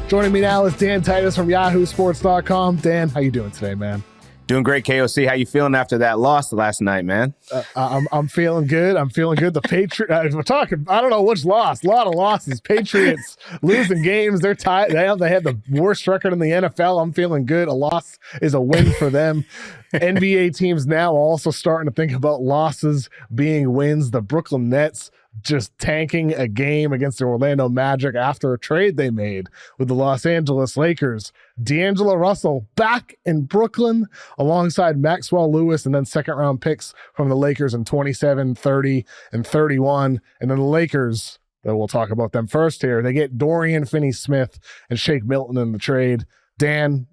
Joining me now is Dan Titus from YahooSports.com. Dan, how you doing today, man? Doing great, KOC. How you feeling after that loss last night, man? I'm feeling good. The Patriots. We're talking. I don't know which loss. A lot of losses. Patriots losing games. They're tied. They have the worst record in the NFL. I'm feeling good. A loss is a win for them. NBA teams now also starting to think about losses being wins. The Brooklyn Nets just tanking a game against the Orlando Magic after a trade they made with the Los Angeles Lakers. D'Angelo Russell back in Brooklyn alongside Maxwell Lewis, and then second-round picks from the Lakers in 27, 30, and 31. And then the Lakers, we'll talk about them first here, they get Dorian Finney-Smith and Shake Milton in the trade. Dan,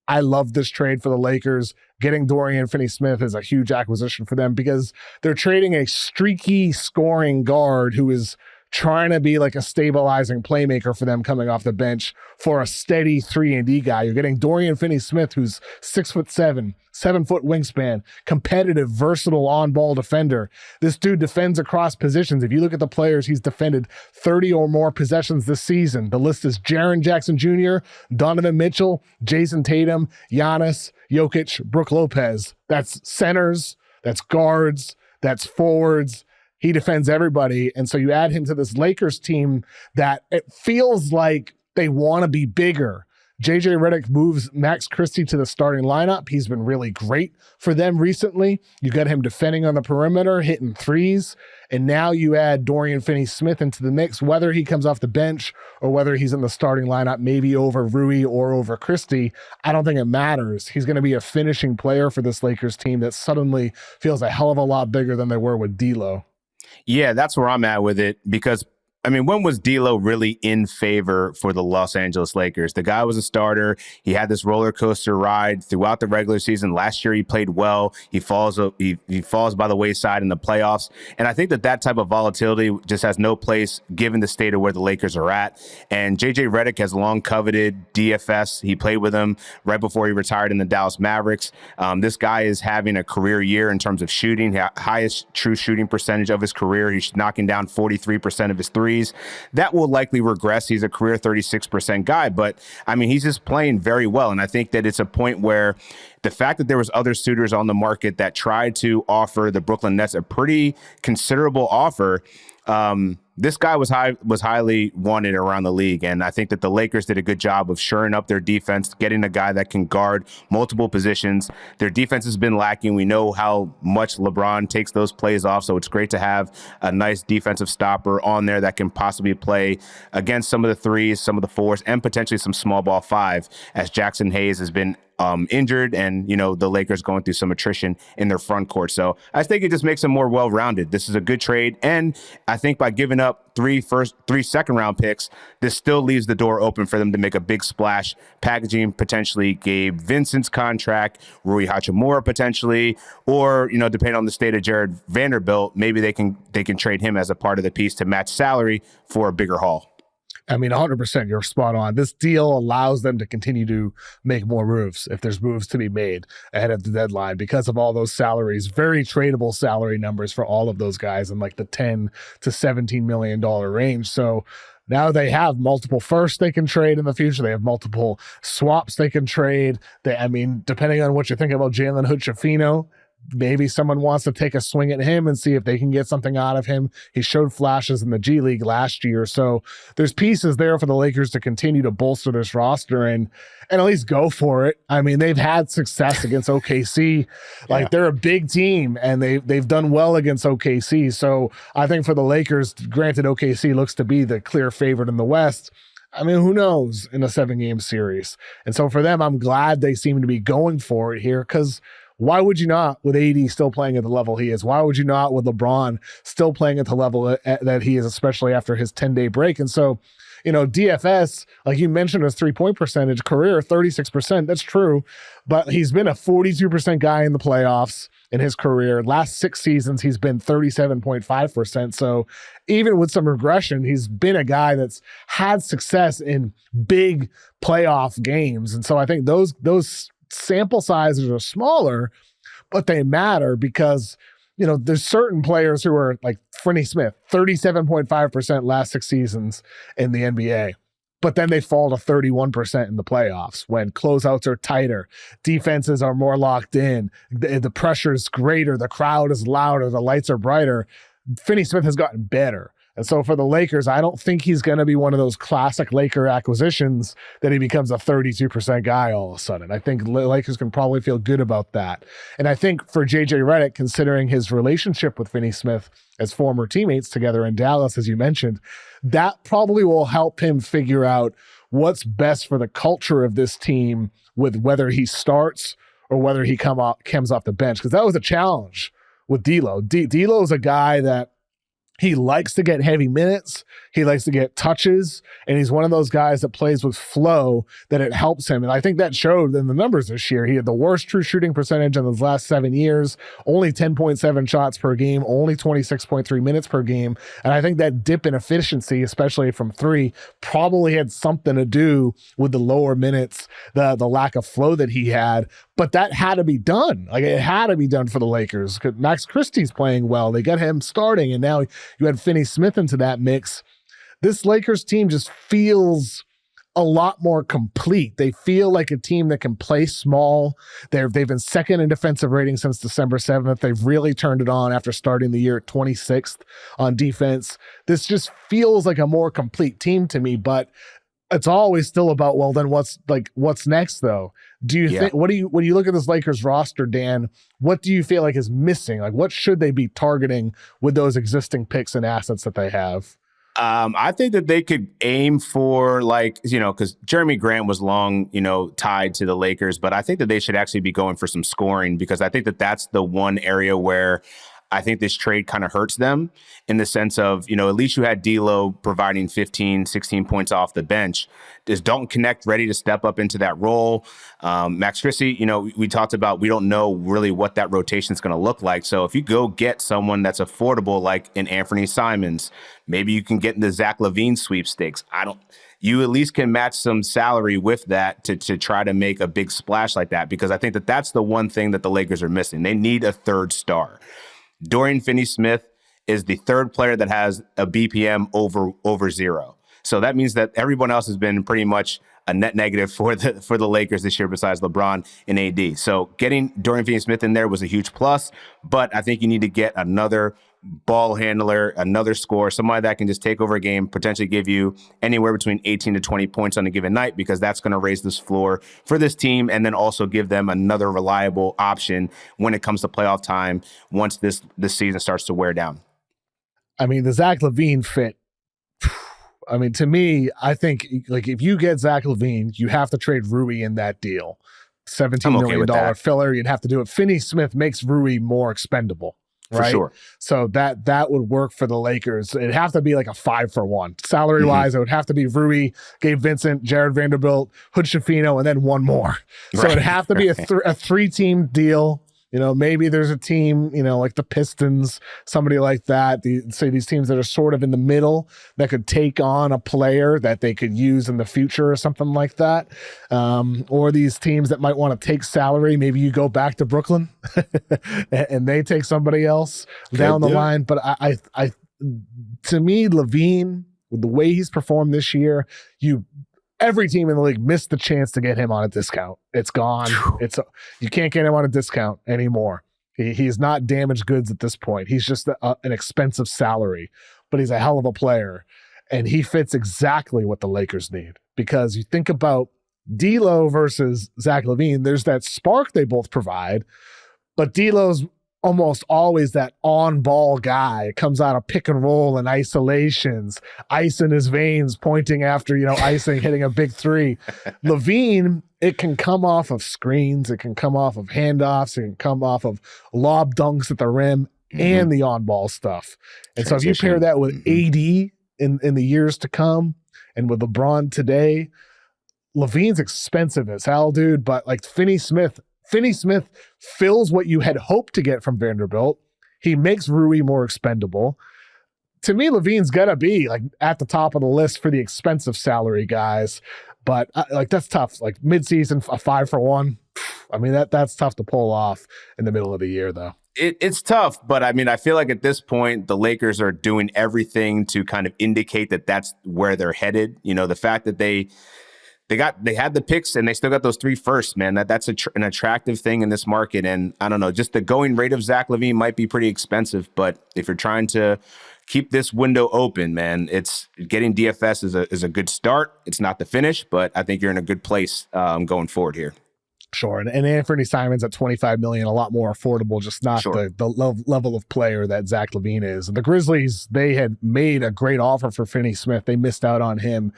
I love this trade for the Lakers. Getting Dorian Finney-Smith is a huge acquisition for them because they're trading a streaky scoring guard who is trying to be like a stabilizing playmaker for them coming off the bench for a steady 3-and-D guy. You're getting Dorian Finney-Smith, who's 6'7", 7-foot wingspan, competitive, versatile on-ball defender. This dude defends across positions. If you look at the players, he's defended 30 or more possessions this season. The list is Jaren Jackson Jr., Donovan Mitchell, Jason Tatum, Giannis, Jokic, Brook Lopez. That's centers, that's guards, that's forwards. He defends everybody. And so you add him to this Lakers team that it feels like they want to be bigger. JJ Redick moves Max Christie to the starting lineup. He's been really great for them recently. You got him defending on the perimeter, hitting threes. And now you add Dorian Finney-Smith into the mix, whether he comes off the bench or whether he's in the starting lineup, maybe over Rui or over Christie. I don't think it matters. He's going to be a finishing player for this Lakers team that suddenly feels a hell of a lot bigger than they were with D'Lo. Yeah, that's where I'm at with it because, I mean, when was D'Lo really in favor for the Los Angeles Lakers? The guy was a starter. He had this roller coaster ride throughout the regular season. Last year, he played well. He falls by the wayside in the playoffs. And I think that type of volatility just has no place given the state of where the Lakers are at. And JJ Redick has long coveted DFS. He played with him right before he retired in the Dallas Mavericks. This guy is having a career year in terms of shooting, highest true shooting percentage of his career. He's knocking down 43% of his threes. That will likely regress. He's a career 36% guy, but I mean, he's just playing very well. And I think that it's a point where the fact that there was other suitors on the market that tried to offer the Brooklyn Nets a pretty considerable offer, this guy was highly wanted around the league. And I think that the Lakers did a good job of shoring up their defense, getting a guy that can guard multiple positions. Their defense has been lacking. We know how much LeBron takes those plays off. So it's great to have a nice defensive stopper on there that can possibly play against some of the threes, some of the fours, and potentially some small ball five, as Jackson Hayes has been injured, and the Lakers going through some attrition in their front court. So I think it just makes them more well-rounded. This is a good trade, and I think by giving up three second-round picks, this still leaves the door open for them to make a big splash, packaging potentially Gabe Vincent's contract, Rui Hachimura potentially, or depending on the state of Jared Vanderbilt, maybe they can trade him as a part of the piece to match salary for a bigger haul. I mean, 100%, you're spot on. This deal allows them to continue to make more moves if there's moves to be made ahead of the deadline because of all those salaries, very tradable salary numbers for all of those guys in like the $10 to $17 million range. So now they have multiple firsts they can trade in the future. They have multiple swaps they can trade. Depending on what you think about Jalen Hood-Schifino, maybe someone wants to take a swing at him and see if they can get something out of him. He showed flashes in the G League last year. So there's pieces there for the Lakers to continue to bolster this roster and at least go for it. I mean, they've had success against OKC. They're a big team and they've done well against OKC. So I think for the Lakers, granted OKC looks to be the clear favorite in the West, I mean, who knows in a 7-game series. And so for them, I'm glad they seem to be going for it here because why would you not with AD still playing at the level he is? Why would you not with LeBron still playing at the level that he is, especially after his 10-day break? And so, DFS, like you mentioned, his three-point percentage, career 36%. That's true. But he's been a 42% guy in the playoffs in his career. Last 6 seasons, he's been 37.5%. So even with some regression, he's been a guy that's had success in big playoff games. And so I think those sample sizes are smaller, but they matter because, there's certain players who are like Finney-Smith, 37.5% last 6 seasons in the NBA. but then they fall to 31% in the playoffs when closeouts are tighter, defenses are more locked in, the pressure is greater, the crowd is louder, the lights are brighter. Finney-Smith has gotten better. And so for the Lakers, I don't think he's going to be one of those classic Laker acquisitions that he becomes a 32% guy all of a sudden. I think Lakers can probably feel good about that. And I think for JJ Redick, considering his relationship with Finney-Smith as former teammates together in Dallas, as you mentioned, that probably will help him figure out what's best for the culture of this team with whether he starts or whether he comes off the bench. Because that was a challenge with D'Lo. D'Lo is a guy that he likes to get heavy minutes. He likes to get touches, and he's one of those guys that plays with flow that it helps him. And I think that showed in the numbers this year. He had the worst true shooting percentage in his last 7 years, only 10.7 shots per game, only 26.3 minutes per game. And I think that dip in efficiency, especially from three, probably had something to do with the lower minutes, the lack of flow that he had. But that had to be done. Like, it had to be done for the Lakers. Max Christie's playing well. They got him starting, and now you had Finney-Smith into that mix. This Lakers team just feels a lot more complete. They feel like a team that can play small. They've been second in defensive rating since December 7th. They've really turned it on after starting the year at 26th on defense. This just feels like a more complete team to me, but it's always still about, well, then what's next though? Do you think, when you look at this Lakers roster, Dan, what do you feel like is missing? Like, what should they be targeting with those existing picks and assets that they have? I think that they could aim for, because Jeremy Grant was long, tied to the Lakers, but I think that they should actually be going for some scoring, because I think that that's the one area where I think this trade kind of hurts them, in the sense of, at least you had D'Lo providing 15, 16 points off the bench. Is Dalton Connect ready to step up into that role? Max Christie, we talked about, we don't know really what that rotation is going to look like. So if you go get someone that's affordable, like an Anthony Simons, maybe you can get in the Zach LaVine sweepstakes. You at least can match some salary with that to try to make a big splash like that, because I think that that's the one thing that the Lakers are missing. They need a third star. Dorian Finney-Smith is the third player that has a BPM over 0. So that means that everyone else has been pretty much a net negative for the Lakers this year, besides LeBron and AD. So getting Dorian Finney-Smith in there was a huge plus, but I think you need to get another ball handler, another scorer, somebody that can just take over a game, potentially give you anywhere between 18 to 20 points on a given night, because that's going to raise this floor for this team, and then also give them another reliable option when it comes to playoff time once this season starts to wear down. I mean, the Zach LaVine fit, to me, I think, like, if you get Zach LaVine, you have to trade Rui in that deal. $17 million filler, you'd have to do it. Finney-Smith makes Rui more expendable. Right? For sure. So that would work for the Lakers. It'd have to be like a 5-for-1. Salary-wise, It would have to be Rui, Gabe Vincent, Jared Vanderbilt, Hood Schifino, and then one more. So it'd have to be a 3-team deal. Maybe there's a team, like the Pistons, somebody like that. These teams that are sort of in the middle that could take on a player that they could use in the future or something like that. Or these teams that might want to take salary. Maybe you go back to Brooklyn and they take somebody else down the line. But I to me, LaVine, with the way he's performed this year, every team in the league missed the chance to get him on a discount. It's gone. You can't get him on a discount anymore. He's not damaged goods at this point. He's just an expensive salary, but he's a hell of a player, and he fits exactly what the Lakers need. Because you think about D'Lo versus Zach LaVine, there's that spark they both provide, but D'Lo's almost always that on-ball guy, comes out of pick and roll and isolations, ice in his veins, pointing after, icing, hitting a big three. LaVine, it can come off of screens, it can come off of handoffs, it can come off of lob dunks at the rim, and the on-ball stuff. And so if you pair that with AD in the years to come, and with LeBron today, LaVine's expensive as hell, dude, but like Finney-Smith fills what you had hoped to get from Vanderbilt. He makes Rui more expendable. To me, LaVine's got to be like at the top of the list for the expensive salary guys. But that's tough. Like midseason, a 5-for-1. That's tough to pull off in the middle of the year, though. It's tough, but I mean, I feel like at this point, the Lakers are doing everything to kind of indicate that that's where they're headed. You know, the fact that they had the picks and they still got those 3 firsts, man, that's an attractive thing in this market. And I don't know, just the going rate of Zach LaVine might be pretty expensive, but if you're trying to keep this window open, man, it's getting DFS is a good start. It's not the finish, but I think you're in a good place going forward here. Sure. And Anthony Simon's at $25 million, a lot more affordable, just not the level of player that Zach LaVine is. The Grizzlies, they had made a great offer for Finney-Smith. They missed out on him.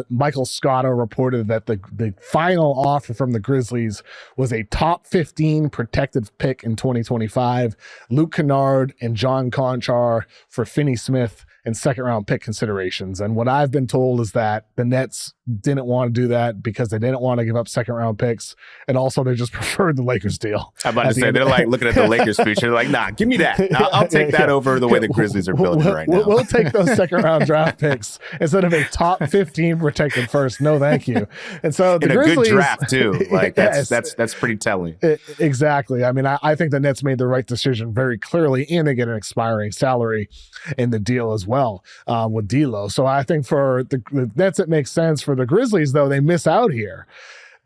Michael Scotto reported that the final offer from the Grizzlies was a top 15 protected pick in 2025, Luke Kennard and John Conchar for Finney-Smith and second round pick considerations. And what I've been told is that the Nets didn't want to do that because they didn't want to give up second round picks. And also they just preferred the Lakers deal. I'm about to say, they're like looking at the Lakers future. They're like, nah, give me that. I'll take that over the way the Grizzlies are building right now. We'll take those second round draft picks instead of a top 15 protected first. No, thank you. And so the Grizzlies, a good draft too. Like that's pretty telling. Exactly. I mean, I think the Nets made the right decision very clearly, and they get an expiring salary in the deal as well with D'Lo. So I think for the Nets, it makes sense. For the Grizzlies, though, they miss out here.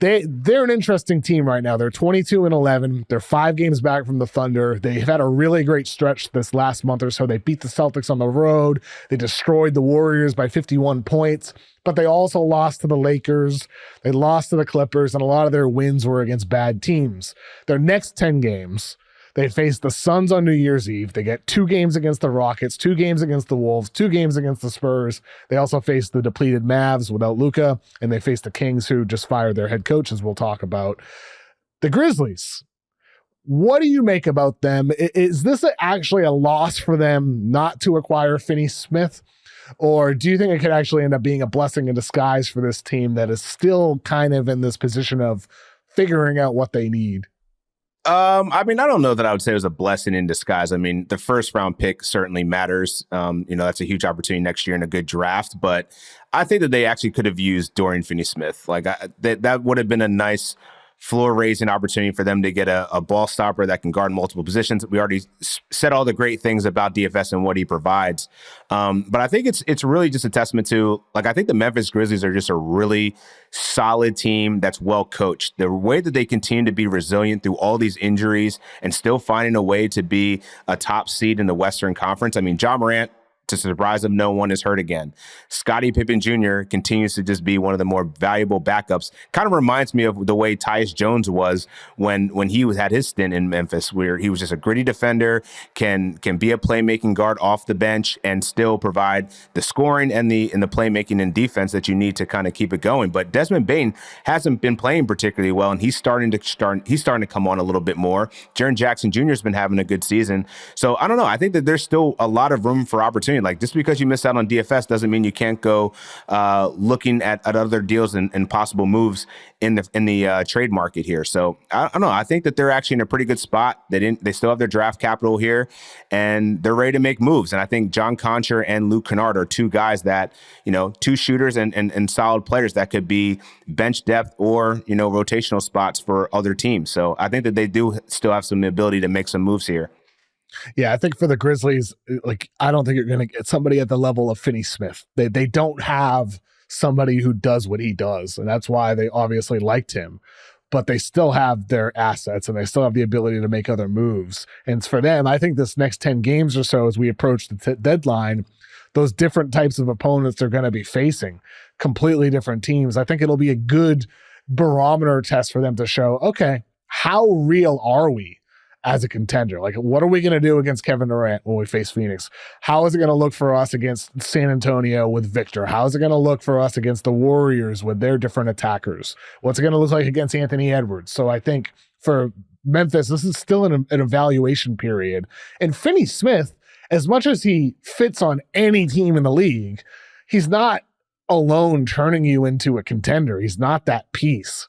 They're an interesting team right now. They're 22-11. They're 5 games back from the Thunder. They've had a really great stretch this last month or so. They beat the Celtics on the road. They destroyed the Warriors by 51 points, but they also lost to the Lakers. They lost to the Clippers, and a lot of their wins were against bad teams. Their next 10 games, they face the Suns on New Year's Eve. They get 2 games against the Rockets, 2 games against the Wolves, 2 games against the Spurs. They also face the depleted Mavs without Luka, and they face the Kings, who just fired their head coach, as we'll talk about. The Grizzlies, what do you make about them? Is this actually a loss for them not to acquire Finney-Smith? Or do you think it could actually end up being a blessing in disguise for this team that is still kind of in this position of figuring out what they need? I mean, I don't know that I would say it was a blessing in disguise. I mean, the first round pick certainly matters. That's a huge opportunity next year in a good draft. But I think that they actually could have used Dorian Finney-Smith. Like that would have been a nice floor raising opportunity for them to get a ball stopper that can guard multiple positions. We already said all the great things about DFS and what he provides. But I think it's really just a testament to, like, I think the Memphis Grizzlies are just a really solid team that's well coached. The way that they continue to be resilient through all these injuries and still finding a way to be a top seed in the Western Conference. I mean, Ja Morant, to surprise them, no one is hurt again. Scottie Pippen Jr. continues to just be one of the more valuable backups. Kind of reminds me of the way Tyus Jones was when he had his stint in Memphis, where he was just a gritty defender, can be a playmaking guard off the bench and still provide the scoring and the playmaking and defense that you need to kind of keep it going. But Desmond Bane hasn't been playing particularly well, and he's starting to come on a little bit more. Jaren Jackson Jr. has been having a good season. So I don't know. I think that there's still a lot of room for opportunity. Like, just because you miss out on DFS doesn't mean you can't go looking at other deals and possible moves in the trade market here. So I don't know. I think that they're actually in a pretty good spot. They still have their draft capital here, and they're ready to make moves. And I think John Conchar and Luke Kennard are 2 guys that, 2 shooters and solid players that could be bench depth or, rotational spots for other teams. So I think that they do still have some ability to make some moves here. Yeah, I think for the Grizzlies, like, I don't think you're going to get somebody at the level of Finney-Smith. They don't have somebody who does what he does, and that's why they obviously liked him. But they still have their assets, and they still have the ability to make other moves. And for them, I think this next 10 games or so, as we approach the deadline, those different types of opponents they're going to be facing, completely different teams. I think it'll be a good barometer test for them to show, okay, how real are we as a contender? Like, what are we going to do against Kevin Durant when we face Phoenix? How is it going to look for us against San Antonio with Victor? How is it going to look for us against the Warriors with their different attackers? What's it going to look like against Anthony Edwards? So I think for Memphis, this is still an evaluation period. And Finney-Smith, as much as he fits on any team in the league, he's not alone turning you into a contender. He's not that piece.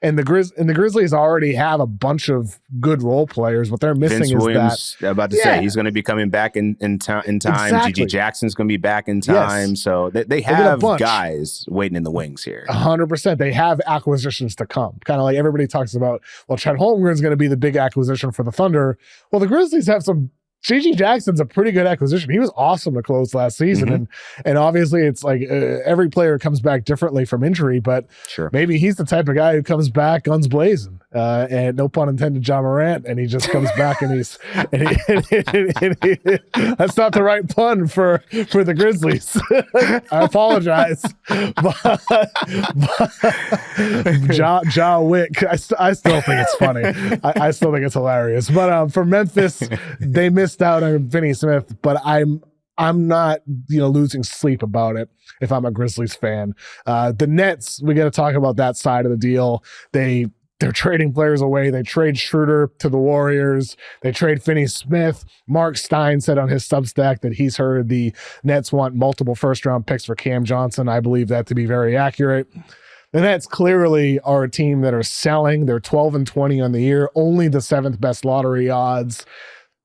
And the Grizzlies already have a bunch of good role players. What they're missing Vince is Williams, that. About to say he's going to be coming back in time. Exactly. GG Jackson's going to be back in time. Yes. So they have guys waiting in the wings here. 100%. They have acquisitions to come. Kind of like everybody talks about, well, Chet Holmgren's going to be the big acquisition for the Thunder. Well, the Grizzlies have some. GG Jackson's a pretty good acquisition. He was awesome to close last season. And obviously it's like every player comes back differently from injury, but maybe he's the type of guy who comes back guns blazing. And no pun intended, John Morant, and he just comes back and he's that's not the right pun for the Grizzlies. I apologize. But Ja Wick, I still think it's funny. I still think it's hilarious. But for Memphis, they missed out on Finney-Smith, but I'm not, losing sleep about it if I'm a Grizzlies fan. The Nets, we got to talk about that side of the deal. They're trading players away. They trade Schroeder to the Warriors. They trade Finney-Smith. Mark Stein said on his Substack that he's heard the Nets want multiple first-round picks for Cam Johnson. I believe that to be very accurate. The Nets clearly are a team that are selling. They're 12-20 on the year, only the 7th best lottery odds.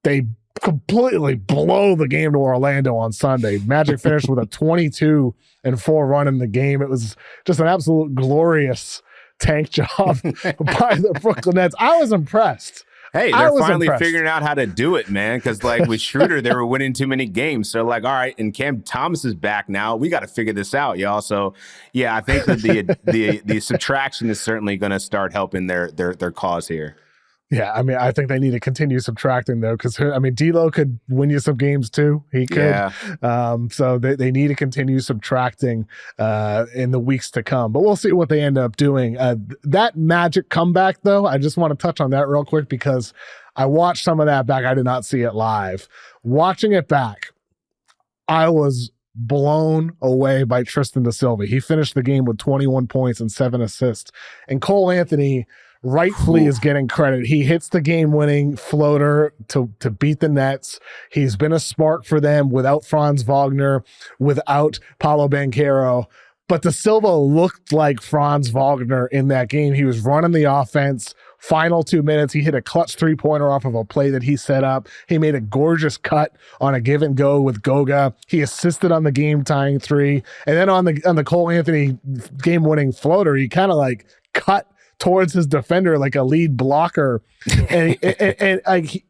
They completely blow the game to Orlando on Sunday. Magic finished with a 22-4 run in the game. It was just an absolute glorious tank job by the Brooklyn Nets. I was impressed. Hey, they're finally figuring out how to do it, man. Because with Schroeder, they were winning too many games. So all right, and Cam Thomas is back now. We got to figure this out, y'all. So I think that the subtraction is certainly going to start helping their cause here. Yeah, I think they need to continue subtracting, though, because, D'Lo could win you some games, too. He could. Yeah. So they need to continue subtracting in the weeks to come. But we'll see what they end up doing. That Magic comeback, though, I just want to touch on that real quick because I watched some of that back. I did not see it live. Watching it back, I was blown away by Tristan Da Silva. He finished the game with 21 points and 7 assists. And Cole Anthony rightfully is getting credit. He hits the game-winning floater to beat the Nets. He's been a spark for them without Franz Wagner, without Paolo Banchero. But Da Silva looked like Franz Wagner in that game. He was running the offense. Final 2 minutes, he hit a clutch three-pointer off of a play that he set up. He made a gorgeous cut on a give and go with Goga. He assisted on the game-tying three. And then on the Cole Anthony game-winning floater, he kind of cut towards his defender like a lead blocker, and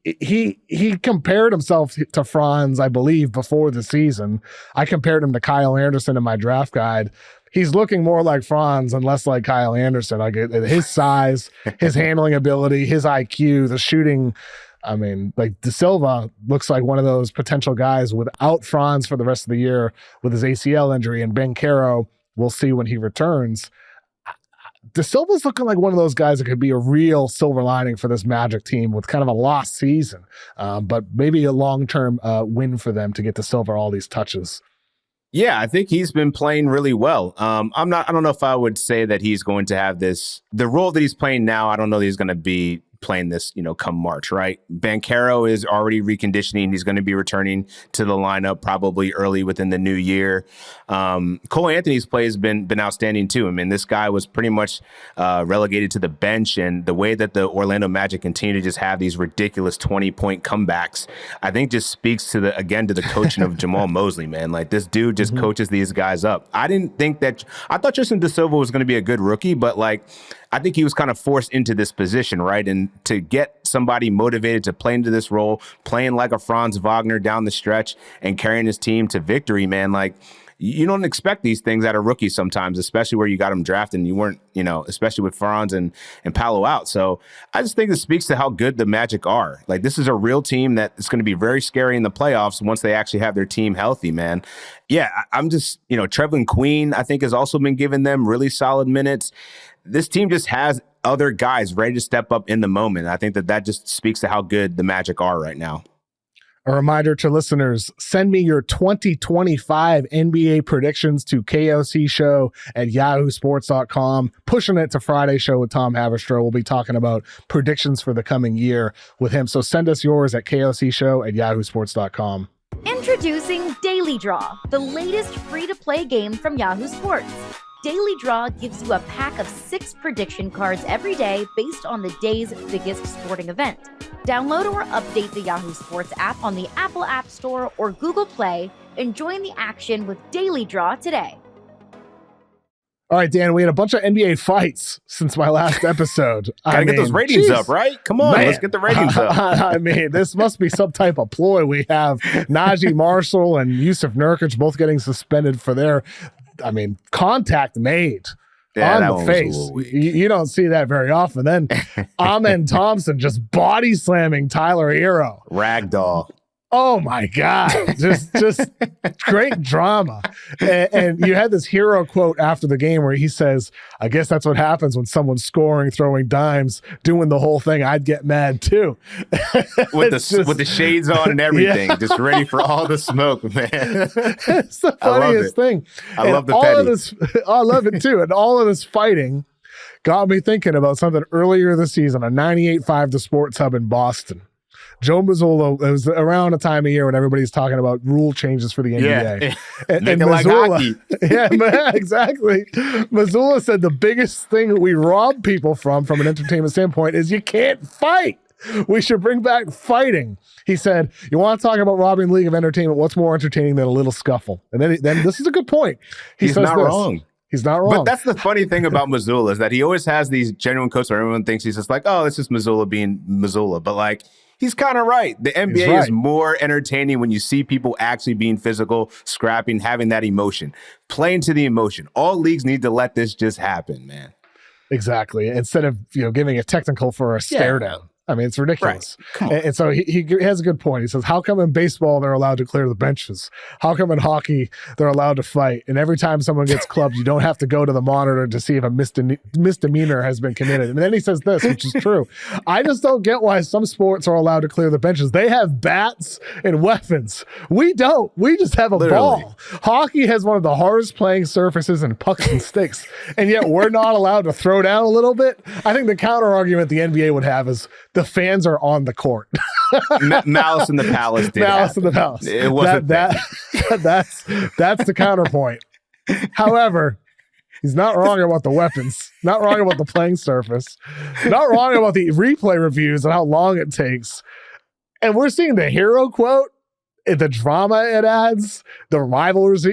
he compared himself to Franz, I believe, before the season. I compared him to Kyle Anderson in my draft guide. He's looking more like Franz and less like Kyle Anderson. His size, his handling ability, his IQ, the shooting. Da Silva looks like one of those potential guys without Franz for the rest of the year with his ACL injury, and Banchero, we'll see when he returns. Da Silva's looking like one of those guys that could be a real silver lining for this Magic team with kind of a lost season, but maybe a long-term win for them to get Da Silva all these touches. Yeah, I think he's been playing really well. I don't know if I would say that he's going to have the role that he's playing now. I don't know that he's going to be playing this, come March, right? Banchero is already reconditioning. He's going to be returning to the lineup probably early within the new year. Cole Anthony's play has been outstanding too. This guy was pretty much relegated to the bench, and the way that the Orlando Magic continue to just have these ridiculous 20-point comebacks, I think just speaks to the coaching of Jamal Mosley, man. This dude just coaches these guys up. I thought Tristan Da Silva was going to be a good rookie, but I think he was kind of forced into this position, right? And to get somebody motivated to play into this role, playing like a Franz Wagner down the stretch and carrying his team to victory, man, you don't expect these things out of rookies sometimes, especially where you got them drafted and you weren't, especially with Franz and Paolo out. So I just think this speaks to how good the Magic are. This is a real team that is going to be very scary in the playoffs once they actually have their team healthy, man. Yeah, I'm just, Trevlin Queen, I think, has also been giving them really solid minutes. This team just has other guys ready to step up in the moment. I think that just speaks to how good the Magic are right now. A reminder to listeners, send me your 2025 NBA predictions to KOC Show at yahoosports.com. Pushing it to Friday show with Tom Haverstraw. We'll be talking about predictions for the coming year with him. So send us yours at KOC Show at yahoosports.com. Introducing Daily Draw, the latest free-to-play game from Yahoo Sports. Daily Draw gives you a pack of 6 prediction cards every day based on the day's biggest sporting event. Download or update the Yahoo Sports app on the Apple App Store or Google Play and join the action with Daily Draw today. All right, Dan, we had a bunch of NBA fights since my last episode. Gotta get those ratings up, right? Come on, let's get the ratings up. I mean, this must be some type of ploy. We have Najee Marshall and Yusuf Nurkic both getting suspended for their, contact made on the face. You don't see that very often. Then Amen Thompson just body slamming Tyler Hero. Ragdoll. Oh my God. Just great drama. And you had this Hero quote after the game where he says, I guess that's what happens when someone's scoring, throwing dimes, doing the whole thing. I'd get mad too. with the shades on and everything, just ready for all the smoke, man. It's the funniest thing. I love the petty. I love it too. And all of this fighting got me thinking about something earlier this season on 98.5 The Sports Hub in Boston. Joe Mazzulla, it was around a time of year when everybody's talking about rule changes for the NBA. Yeah. And Mazzulla, yeah, exactly. Mazzulla said the biggest thing we rob people from an entertainment standpoint is you can't fight. We should bring back fighting. He said, you want to talk about robbing the league of entertainment? What's more entertaining than a little scuffle? And then this is a good point. He's not wrong. He's not wrong. But that's the funny thing about Mazzulla is that he always has these genuine quotes where everyone thinks he's just like, oh, it's just Mazzulla being Mazzulla. But like, he's kind of right. The NBA is more entertaining when you see people actually being physical, scrapping, having that emotion, playing to the emotion. All leagues need to let this just happen, man. Exactly. Instead of giving a technical for a stare down. I mean, it's ridiculous. Right. And so he has a good point. He says, how come in baseball they're allowed to clear the benches? How come in hockey they're allowed to fight? And every time someone gets clubbed, you don't have to go to the monitor to see if a misdemeanor has been committed. And then he says this, which is true. I just don't get why some sports are allowed to clear the benches. They have bats and weapons. We don't. We just have a ball. Hockey has one of the hardest playing surfaces and pucks and sticks. And yet we're not allowed to throw down a little bit. I think the counter argument the NBA would have is the fans are on the court. Malice in the Palace. Malice in the Palace. It wasn't that's the counterpoint. However, he's not wrong about the weapons, not wrong about the playing surface, not wrong about the replay reviews and how long it takes. And we're seeing the Hero quote, the drama it adds, the rivalries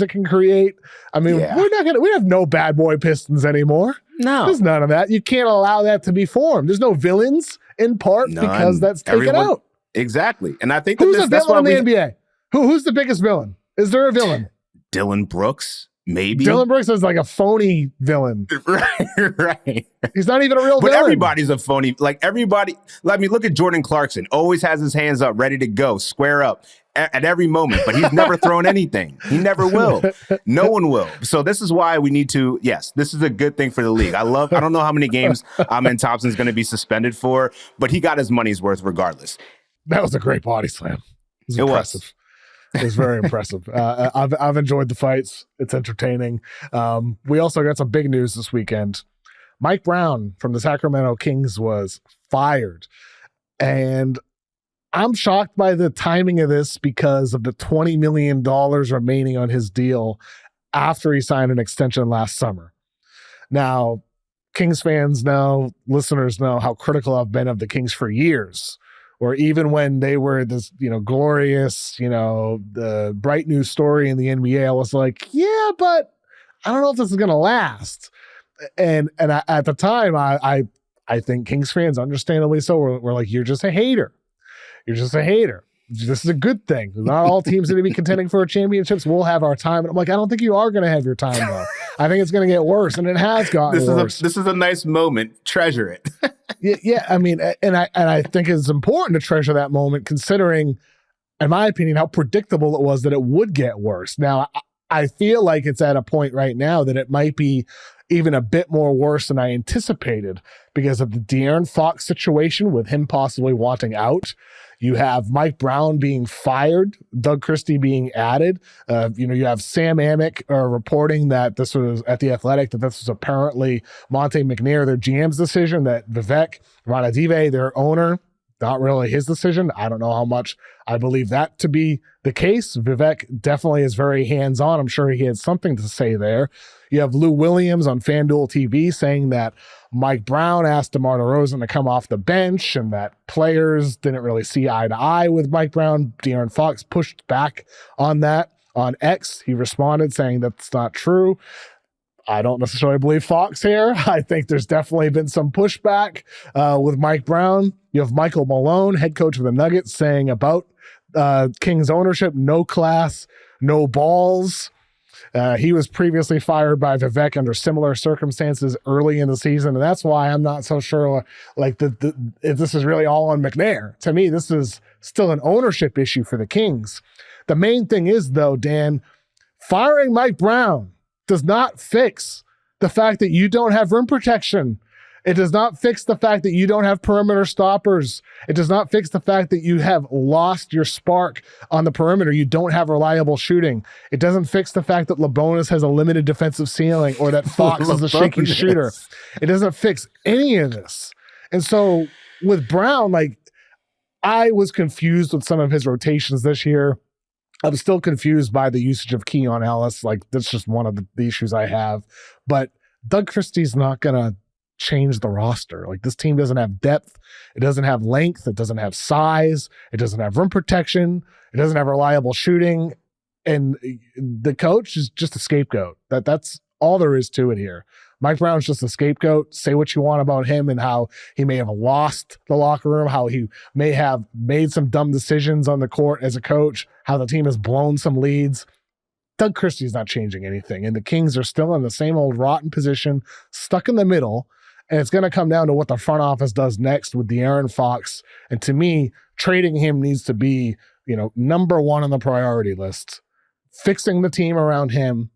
it can create. I mean, we have no bad boy Pistons anymore. No. There's none of that. You can't allow that to be formed. There's no villains in part because that's taken out. Exactly. And I think who's the villain in the NBA? Who's the biggest villain? Is there a villain? Dylan Brooks, maybe. Dylan Brooks is like a phony villain. Right. He's not even a real villain. But everybody's a phony. Like everybody, look at Jordan Clarkson. Always has his hands up, ready to go, square up at every moment. But he's never thrown anything. He never will. No one will. So this is why we need to, yes, this is a good thing for the league. I don't know how many games Amen Thompson's going to be suspended for, but he got his money's worth regardless. That was a great body slam. It was impressive. It was very impressive. I've enjoyed the fights. It's entertaining. We also got some big news this weekend. Mike Brown from the Sacramento Kings was fired. And I'm shocked by the timing of this because of the $20 million remaining on his deal after he signed an extension last summer. Now, Kings fans know, listeners know how critical I've been of the Kings for years. Or even when they were this, glorious, the bright new story in the NBA, I was like, yeah, but I don't know if this is going to last. And at the time, I think Kings fans, understandably so, were like, you're just a hater. You're just a hater. This is a good thing. Not all teams going to be contending for championships. We'll have our time. And I'm like, I don't think you are going to have your time, though. I think it's going to get worse, and it has gotten worse. This is a nice moment. Treasure it. Yeah. I mean, and I think it's important to treasure that moment, considering, in my opinion, how predictable it was that it would get worse. Now, I feel like it's at a point right now that it might be even a bit more worse than I anticipated because of the De'Aaron Fox situation with him possibly wanting out. You have Mike Brown being fired, Doug Christie being added. You have Sam Amick reporting that this was at The Athletic, that this was apparently Monte McNair, their GM's decision, that Vivek Ranadive, their owner, not really his decision. I don't know how much I believe that to be the case. Vivek definitely is very hands-on. I'm sure he had something to say there. You have Lou Williams on FanDuel TV saying that Mike Brown asked DeMar DeRozan to come off the bench and that players didn't really see eye to eye with Mike Brown. De'Aaron Fox pushed back on that. On X, he responded saying that's not true. I don't necessarily believe Fox here. I think there's definitely been some pushback with Mike Brown. You have Michael Malone, head coach of the Nuggets, saying about Kings ownership, no class, no balls. He was previously fired by Vivek under similar circumstances early in the season, and that's why I'm not so sure like if this is really all on McNair. To me, this is still an ownership issue for the Kings. The main thing is, though, Dan, firing Mike Brown does not fix the fact that you don't have rim protection. It does not fix the fact that you don't have perimeter stoppers. It does not fix the fact that you have lost your spark on the perimeter. You don't have reliable shooting. It doesn't fix the fact that Labonis has a limited defensive ceiling or that Fox is a shaky shooter. It doesn't fix any of this. And so with Brown, like, I was confused with some of his rotations this year. I'm still confused by the usage of Keon Ellis. Like, that's just one of the issues I have. But Doug Christie's not going to change the roster. Like, this team doesn't have depth. It doesn't have length. It doesn't have size. It doesn't have rim protection. It doesn't have reliable shooting. And the coach is just a scapegoat. That's all there is to it here. Mike Brown's just a scapegoat. Say what you want about him and how he may have lost the locker room, how he may have made some dumb decisions on the court as a coach, how the team has blown some leads. Doug Christie's not changing anything, and the Kings are still in the same old rotten position, stuck in the middle, and it's going to come down to what the front office does next with De'Aaron Fox. And to me, trading him needs to be, number one on the priority list. Fixing the team around him,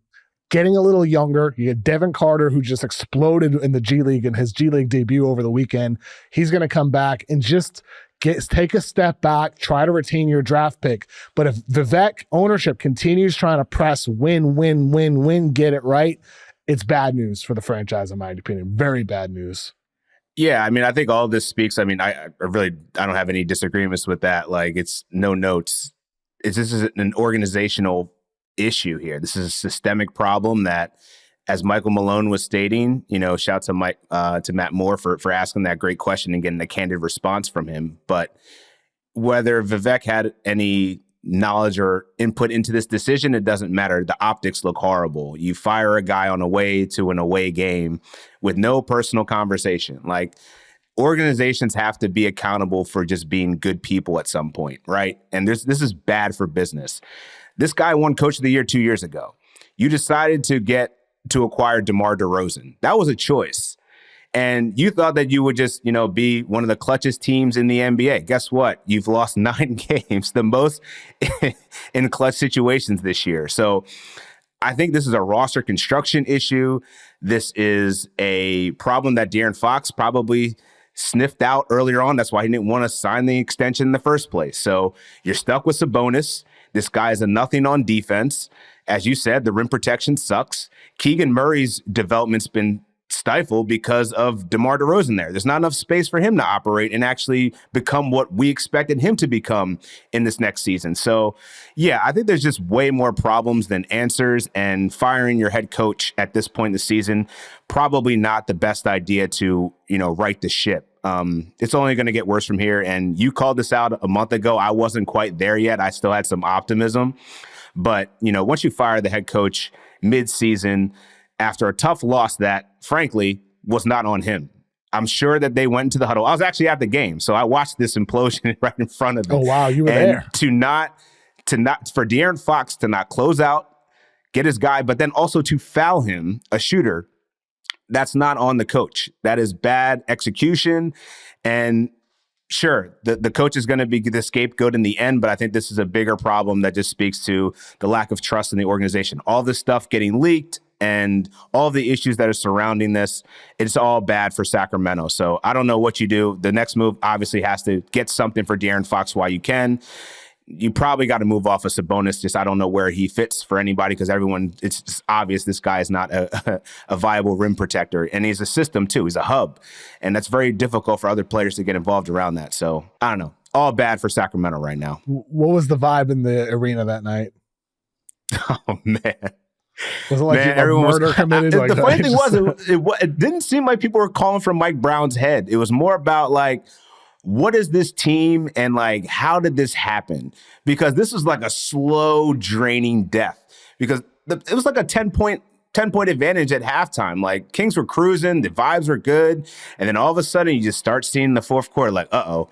getting a little younger. You get Devin Carter, who just exploded in the G League in his G League debut over the weekend. He's going to come back and just take a step back, try to retain your draft pick. But if Vivek ownership continues trying to press win, get it right, it's bad news for the franchise, in my opinion. Very bad news. Yeah, I mean, I think all of this speaks. I mean, I don't have any disagreements with that. Like, it's no notes. This is an organizational issue here. This is a systemic problem that, as Michael Malone was stating, shout to Matt Moore for asking that great question and getting a candid response from him. But whether Vivek had any knowledge or input into this decision, it doesn't matter. The optics look horrible. You fire a guy on a way to an away game with no personal conversation. Like, organizations have to be accountable for just being good people at some point, right? And this is bad for business. This guy won Coach of the Year 2 years ago. You decided to acquire DeMar DeRozan. That was a choice. And you thought that you would just, be one of the clutchest teams in the NBA. Guess what? You've lost 9 games, the most in clutch situations this year. So I think this is a roster construction issue. This is a problem that De'Aaron Fox probably sniffed out earlier on. That's why he didn't want to sign the extension in the first place. So you're stuck with Sabonis. This guy is a nothing on defense. As you said, the rim protection sucks. Keegan Murray's development's been stifled because of DeMar DeRozan there. There's not enough space for him to operate and actually become what we expected him to become in this next season. So, yeah, I think there's just way more problems than answers, and firing your head coach at this point in the season, probably not the best idea to, right the ship. It's only going to get worse from here. And you called this out a month ago. I wasn't quite there yet. I still had some optimism. But, once you fire the head coach mid-season after a tough loss that, frankly, was not on him. I'm sure that they went into the huddle. I was actually at the game, so I watched this implosion right in front of me. Oh, wow, you were there. For De'Aaron Fox to not close out, get his guy, but then also to foul him, a shooter, that's not on the coach. That is bad execution. And sure, the coach is going to be the scapegoat in the end, but I think this is a bigger problem that just speaks to the lack of trust in the organization. All this stuff getting leaked and all the issues that are surrounding this, it's all bad for Sacramento. So I don't know what you do. The next move obviously has to get something for De'Aaron Fox while you can. you probably got to move off of Sabonis. Just I don't know where he fits for anybody because it's just obvious this guy is not a viable rim protector. And he's a system too. He's a hub. And that's very difficult for other players to get involved around that. So I don't know. All bad for Sacramento right now. What was the vibe in the arena that night? Oh, man. Was it like everyone murder committed? The funny thing was, it didn't seem like people were calling from Mike Brown's head. It was more about like, what is this team and like, how did this happen? Because this was like a slow draining death because it was like a 10-point advantage at halftime. Like Kings were cruising, the vibes were good. And then all of a sudden you just start seeing the fourth quarter like, oh,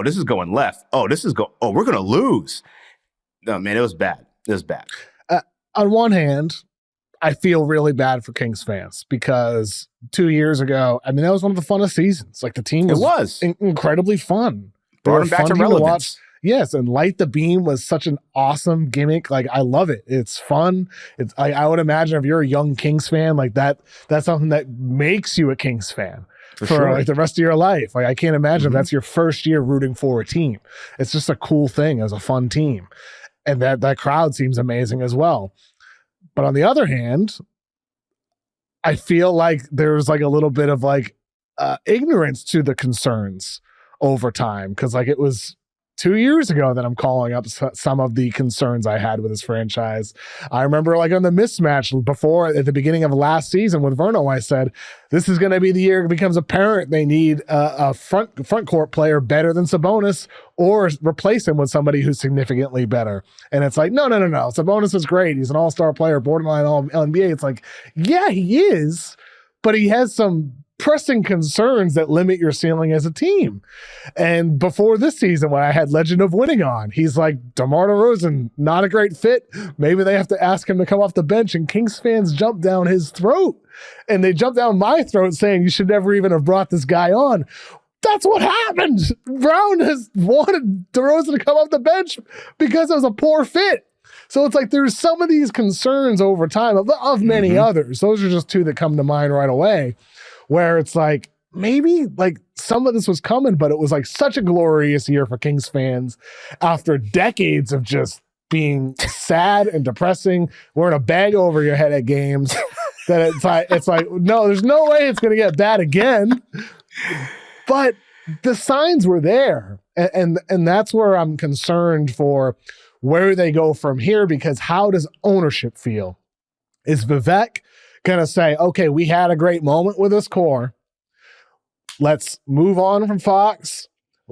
this is going left. We're going to lose. No, man, it was bad. It was bad. On one hand, I feel really bad for Kings fans because 2 years ago, I mean, that was one of the funnest seasons. Like the team was incredibly fun. Brought them back to relevance. Yes, and Light the Beam was such an awesome gimmick. Like I love it. It's fun. I would imagine if you're a young Kings fan, like that's something that makes you a Kings fan for sure. Like the rest of your life. Like I can't imagine if that's your first year rooting for a team. It's just a cool thing as a fun team. And that crowd seems amazing as well. But on the other hand, I feel like there's like a little bit of like ignorance to the concerns over time. Because like it was 2 years ago that I'm calling up some of the concerns I had with this franchise. I remember like on the mismatch before at the beginning of last season with Verno, I said, this is going to be the year it becomes apparent they need a front court player better than Sabonis or replace him with somebody who's significantly better. And it's like, no. Sabonis is great. He's an all-star player, borderline all-NBA. It's like, yeah, he is, but he has some pressing concerns that limit your ceiling as a team. And before this season, when I had Legend of Winning on, he's like, DeMar DeRozan, not a great fit. Maybe they have to ask him to come off the bench. And Kings fans jump down his throat. And they jump down my throat saying you should never even have brought this guy on. That's what happened. Brown has wanted DeRozan to come off the bench because it was a poor fit. So it's like there's some of these concerns over time of many others. Those are just two that come to mind right away, where it's like maybe like some of this was coming, but it was like such a glorious year for Kings fans after decades of just being sad and depressing, wearing a bag over your head at games. That it's like no, there's no way it's going to get bad again. But the signs were there, and that's where I'm concerned for where they go from here, because how does ownership feel? Is Vivek going to say, okay, we had a great moment with this core. Let's move on from Fox,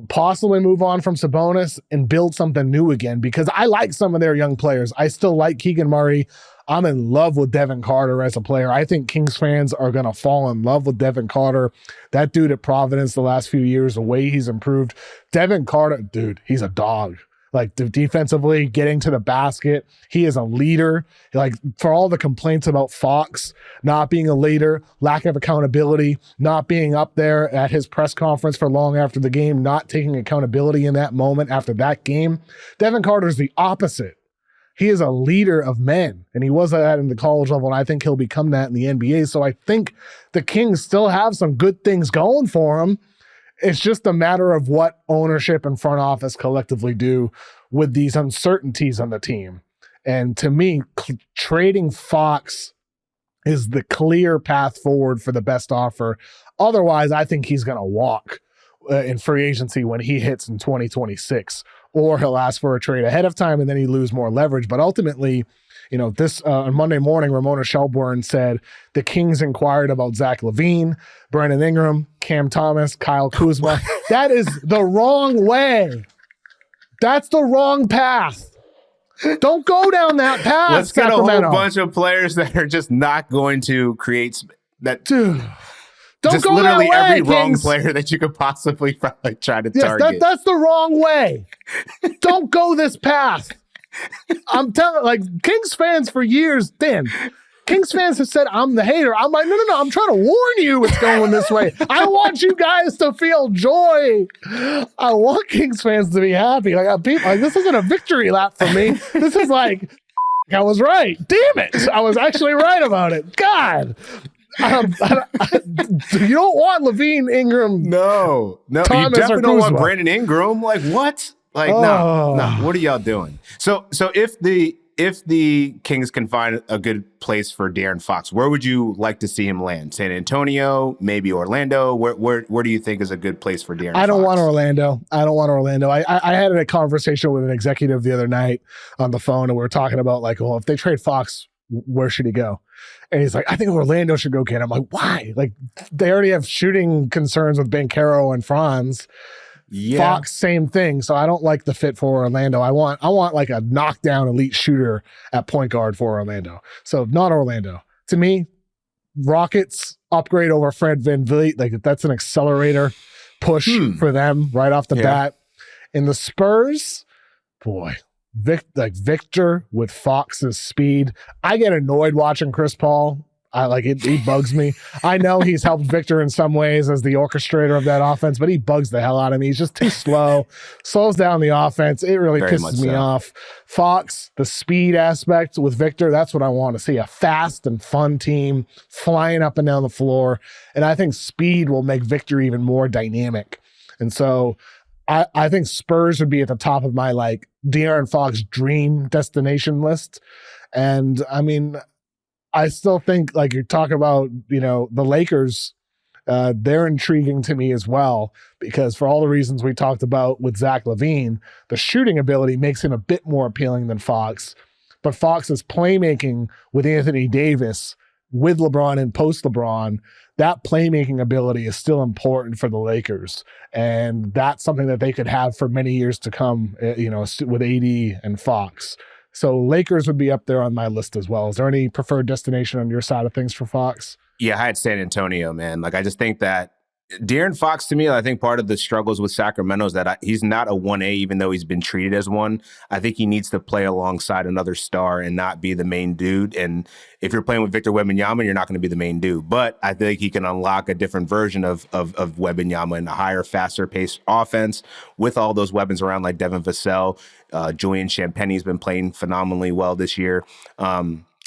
possibly move on from Sabonis and build something new again, because I like some of their young players. I still like Keegan Murray. I'm in love with Devin Carter as a player. I think Kings fans are going to fall in love with Devin Carter. That dude at Providence the last few years, the way he's improved. Devin Carter, dude, he's a dog. Like defensively, getting to the basket. He is a leader. Like for all the complaints about Fox not being a leader, lack of accountability, not being up there at his press conference for long after the game, not taking accountability in that moment after that game. Devin Carter is the opposite. He is a leader of men, and he was that in the college level, and I think he'll become that in the NBA. So I think the Kings still have some good things going for him. It's just a matter of what ownership and front office collectively do with these uncertainties on the team. And to me, trading Fox is the clear path forward for the best offer. Otherwise, I think he's going to walk in free agency when he hits in 2026, or he'll ask for a trade ahead of time and then he lose more leverage. But ultimately, you know, this on Monday morning, Ramona Shelburne said the Kings inquired about Zach LaVine, Brandon Ingram, Cam Thomas, Kyle Kuzma. That is the wrong way. That's the wrong path. Don't go down that path. Let's get Sacramento. a whole bunch of players that are just not going to create that. Dude, don't just go literally that way, every wrong Kings. player that you could possibly probably try to target. That's the wrong way. Don't go this path. I'm telling, like, Kings fans for years, Dan, Kings fans have said I'm the hater. I'm like, no, I'm trying to warn you it's going this way. I want you guys to feel joy. I want Kings fans to be happy. Like, people, like, this isn't a victory lap for me. This is like, I was right. Damn it. I was actually right about it. God. You don't want LaVine, Ingram. No, Thomas, you definitely don't want Kuzma. Brandon Ingram. Like, what? Like, no, what are y'all doing? So if the Kings can find a good place for De'Aaron Fox, where would you like to see him land? San Antonio, maybe Orlando? Where do you think is a good place for De'Aaron Fox? I don't want Orlando. I had a conversation with an executive the other night on the phone, and we were talking about, like, well, if they trade Fox, where should he go? And he's like, I think Orlando should go get him. I'm like, why? Like, they already have shooting concerns with Banchero and Franz. Yeah. Fox, same thing. So I don't like the fit for Orlando. I want like a knockdown elite shooter at point guard for Orlando. So not Orlando. To me, Rockets upgrade over Fred VanVleet. Like, that's an accelerator push for them right off the bat. In the Spurs, boy, Victor with Fox's speed. I get annoyed watching Chris Paul. He bugs me. I know he's helped Victor in some ways as the orchestrator of that offense, but he bugs the hell out of me. He's just too slows down the offense. It really pisses me off. Fox, the speed aspect with Victor, that's what I want to see. A fast and fun team flying up and down the floor. And I think speed will make Victor even more dynamic. And so I think Spurs would be at the top of my, like, De'Aaron Fox dream destination list. And I mean, I still think, like, you're talking about, the Lakers, they're intriguing to me as well, because for all the reasons we talked about with Zach LaVine, the shooting ability makes him a bit more appealing than Fox. But Fox's playmaking with Anthony Davis, with LeBron and post LeBron, that playmaking ability is still important for the Lakers. And that's something that they could have for many years to come, with AD and Fox. So Lakers would be up there on my list as well. Is there any preferred destination on your side of things for Fox? Yeah, I had San Antonio, man. Like, I just think that De'Aaron Fox, to me, I think part of the struggles with Sacramento is that he's not a 1A, even though he's been treated as one. I think he needs to play alongside another star and not be the main dude. And if you're playing with Victor Wembanyama, you're not going to be the main dude. But I think he can unlock a different version of Wembanyama in a higher, faster-paced offense with all those weapons around, like Devin Vassell. Julian Champagne's been playing phenomenally well this year.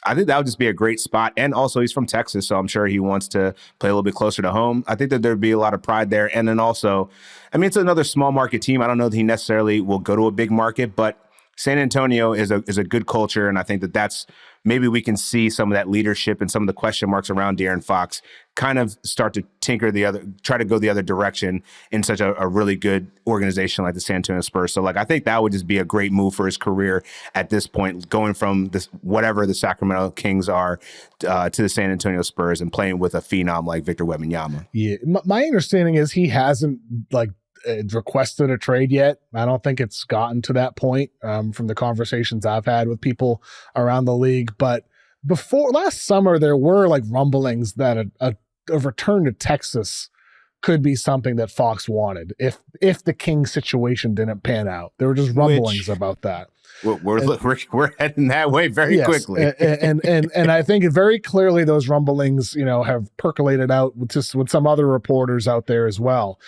I think that would just be a great spot. And also, he's from Texas, so I'm sure he wants to play a little bit closer to home. I think that there'd be a lot of pride there. And then also, I mean, it's another small market team. I don't know that he necessarily will go to a big market, but San Antonio is a good culture, and I think that's maybe we can see some of that leadership and some of the question marks around De'Aaron Fox kind of start to try to go the other direction in such a really good organization like the San Antonio Spurs. So, like, I think that would just be a great move for his career at this point, going from this whatever the Sacramento Kings are to the San Antonio Spurs and playing with a phenom like Victor Wembanyama. Yeah, my understanding is he hasn't, like, requested a trade yet. I don't think it's gotten to that point from the conversations I've had with people around the league. But before last summer, there were, like, rumblings that a return to Texas could be something that Fox wanted if the Kings situation didn't pan out. There were just rumblings about that. We're heading that way very quickly. and I think very clearly those rumblings, have percolated out with some other reporters out there as well.